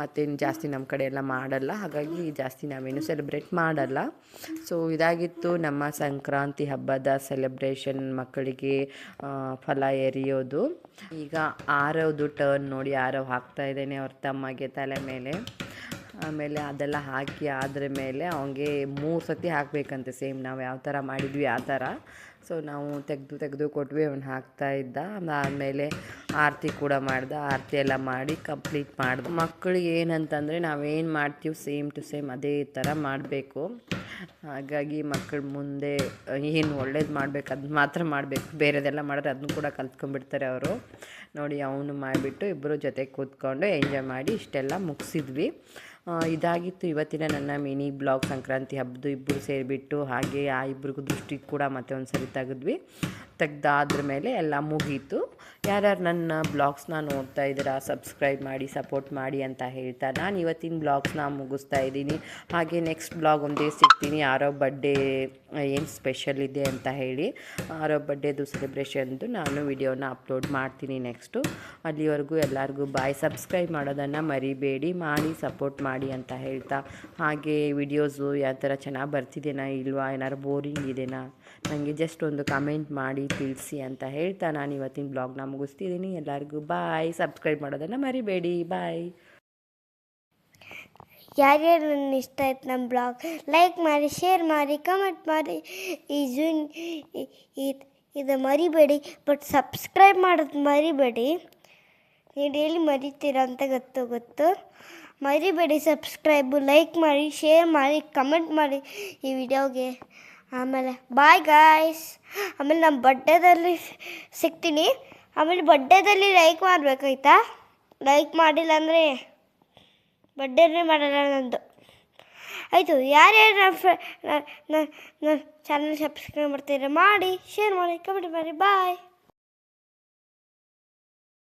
ಮತ್ತೇನು ಜಾಸ್ತಿ ನಮ್ಮ ಕಡೆ ಎಲ್ಲ ಮಾಡಲ್ಲ, ಹಾಗಾಗಿ ಜಾಸ್ತಿ ನಾವೇನು ಸೆಲೆಬ್ರೇಟ್ ಮಾಡಲ್ಲ. ಸೊ ಇದಾಗಿತ್ತು ನಮ್ಮ ಸಂಕ್ರಾಂತಿ ಹಬ್ಬದ ಸೆಲೆಬ್ರೇಷನ್, ಮಕ್ಕಳಿಗೆ ಫಲ ಎರಿಯೋದು. ಈಗ ಆರವ್ದು ಟರ್ನ್ ನೋಡಿ, ಆರವ್ ಹಾಕ್ತಾ ಇದ್ದೇನೆ ಅವ್ರ ತಮ್ಮಗೆ ತಲೆ ಮೇಲೆ. ಆಮೇಲೆ ಅದೆಲ್ಲ ಹಾಕಿ ಆದ್ರ ಮೇಲೆ ಅವನಿಗೆ 3 ಸತಿ ಹಾಕಬೇಕಂತೆ, ಸೇಮ್ ನಾವು ಯಾವ ಥರ ಮಾಡಿದ್ವಿ ಆ ಥರ. ಸೊ ನಾವು ತೆಗೆದು ಕೊಟ್ವಿ, ಅವನು ಹಾಕ್ತಾಯಿದ್ದ. ಆಮೇಲೆ ಆರತಿ ಕೂಡ ಮಾಡ್ದೆ, ಆರತಿ ಎಲ್ಲ ಮಾಡಿ ಕಂಪ್ಲೀಟ್ ಮಾಡ್ದೆ. ಮಕ್ಕಳಿಗೆ ಏನಂತಂದರೆ ನಾವೇನು ಮಾಡ್ತೀವಿ ಸೇಮ್ ಟು ಸೇಮ್ ಅದೇ ಥರ ಮಾಡಬೇಕು. ಹಾಗಾಗಿ ಮಕ್ಕಳ ಮುಂದೆ ಏನು ಒಳ್ಳೇದು ಮಾಡಬೇಕು ಅದು ಮಾತ್ರ ಮಾಡಬೇಕು, ಬೇರೆದೆಲ್ಲ ಮಾಡಿದ್ರೆ ಅದನ್ನು ಕೂಡ ಕಲ್ತ್ಕೊಂಡ್ಬಿಡ್ತಾರೆ ಅವರು. ನೋಡಿ ಅವನು ಮಾಡಿಬಿಟ್ಟು ಇಬ್ಬರು ಜೊತೆಗೆ ಕೂತ್ಕೊಂಡು ಎಂಜಾಯ್ ಮಾಡಿ ಇಷ್ಟೆಲ್ಲ ಮುಗಿಸಿದ್ವಿ. ಇದಾಗಿತ್ತು ಇವತ್ತಿನ ನನ್ನ ಮಿನಿ ಬ್ಲಾಗ್. ಸಂಕ್ರಾಂತಿ ಹಬ್ಬದ್ದು ಇಬ್ಬರು ಸೇರಿಬಿಟ್ಟು ಹಾಗೆ ಆ ಇಬ್ಬರಿಗೂ ದೃಷ್ಟಿ ಕೂಡ ಮತ್ತೆ ಒಂದು ಸರಿ ತೆಗ್ದಾದ್ರ ಮೇಲೆ ಎಲ್ಲ ಮುಗೀತು. ಯಾರ್ಯಾರು ನನ್ನ ಬ್ಲಾಗ್ಸ್ನ ನೋಡ್ತಾ ಇದ್ದೀರಾ ಸಬ್ಸ್ಕ್ರೈಬ್ ಮಾಡಿ ಸಪೋರ್ಟ್ ಮಾಡಿ ಅಂತ ಹೇಳ್ತಾ ನಾನು ಇವತ್ತಿನ ಬ್ಲಾಗ್ಸ್ನ ಮುಗಿಸ್ತಾ ಇದ್ದೀನಿ. ಹಾಗೆ ನೆಕ್ಸ್ಟ್ ಬ್ಲಾಗ್ ಒಂದೇ ಸಿಗ್ತೀನಿ, ಯಾರೋ ಬರ್ಡೇ ಏನು ಸ್ಪೆಷಲ್ ಇದೆ ಅಂತ ಹೇಳಿ, ಯಾರೋ ಬರ್ಡೇದು ಸೆಲೆಬ್ರೇಷನ್ದು ನಾನು ವಿಡಿಯೋನ ಅಪ್ಲೋಡ್ ಮಾಡ್ತೀನಿ ನೆಕ್ಸ್ಟು. ಅಲ್ಲಿವರೆಗೂ ಎಲ್ಲರಿಗೂ ಬಾಯ್. ಸಬ್ಸ್ಕ್ರೈಬ್ ಮಾಡೋದನ್ನು ಮರಿಬೇಡಿ, ಮಾಡಿ ಸಪೋರ್ಟ್ ಮಾಡಿ ಅಂತ ಹೇಳ್ತಾ, ಹಾಗೆ ವಿಡಿಯೋಸು ಯಾವ ಥರ ಚೆನ್ನಾಗಿ ಬರ್ತಿದೆನಾ ಇಲ್ವಾ, ಏನಾದ್ರು ಬೋರಿಂಗ್ ಇದೆನಾ ನನಗೆ ಜಸ್ಟ್ ಒಂದು ಕಮೆಂಟ್ ಮಾಡಿ ತಿಳಿಸಿ ಅಂತ ಹೇಳ್ತಾ ನಾನು ಇವತ್ತಿನ ಬ್ಲಾಗ್ನ ಮುಗಿಸ್ತಿದ್ದೀನಿ. ಎಲ್ಲರಿಗೂ ಬಾಯ್. ಸಬ್ಸ್ಕ್ರೈಬ್ ಮಾಡೋದನ್ನು ಮರಿಬೇಡಿ. ಬಾಯ್. ಯಾರ್ಯಾರು ನನ್ನ ಇಷ್ಟ ಆಯ್ತು ನಮ್ಮ ಬ್ಲಾಗ್ ಲೈಕ್ ಮಾಡಿ, ಶೇರ್ ಮಾಡಿ, ಕಮೆಂಟ್ ಮಾಡಿ. ಇದು ಮರಿಬೇಡಿ, ಬಟ್ ಸಬ್ಸ್ಕ್ರೈಬ್ ಮಾಡೋದು ಮರಿಬೇಡಿ. ನೀವು ಡೈಲಿ ಮರಿತೀರ ಅಂತ ಗೊತ್ತು. ಮರಿಬೇಡಿ ಸಬ್ಸ್ಕ್ರೈಬು, ಲೈಕ್ ಮಾಡಿ, ಶೇರ್ ಮಾಡಿ, ಕಮೆಂಟ್ ಮಾಡಿ ಈ ವಿಡಿಯೋಗೆ. ಆಮೇಲೆ ಬಾಯ್ ಗಾಯ್ಸ್. ಆಮೇಲೆ ನಮ್ಮ ಬರ್ಡೇದಲ್ಲಿ ಸಿಗ್ತೀನಿ. ಆಮೇಲೆ ಬರ್ಡೇದಲ್ಲಿ ಲೈಕ್ ಮಾಡಬೇಕಾಯ್ತಾ? ಲೈಕ್ ಮಾಡಿಲ್ಲ ಅಂದರೆ ಬರ್ಡೇನೇ ಮಾಡಲ್ಲ ನಂದು. ಆಯಿತು. ಯಾರ್ಯಾರು ನನ್ನ ಚಾನಲ್ ಸಬ್ಸ್ಕ್ರೈಬ್ ಮಾಡ್ತೀರಾ ಮಾಡಿ, ಶೇರ್ ಮಾಡಿ, ಕಮೆಂಟ್ ಮಾಡಿ. ಬಾಯ್.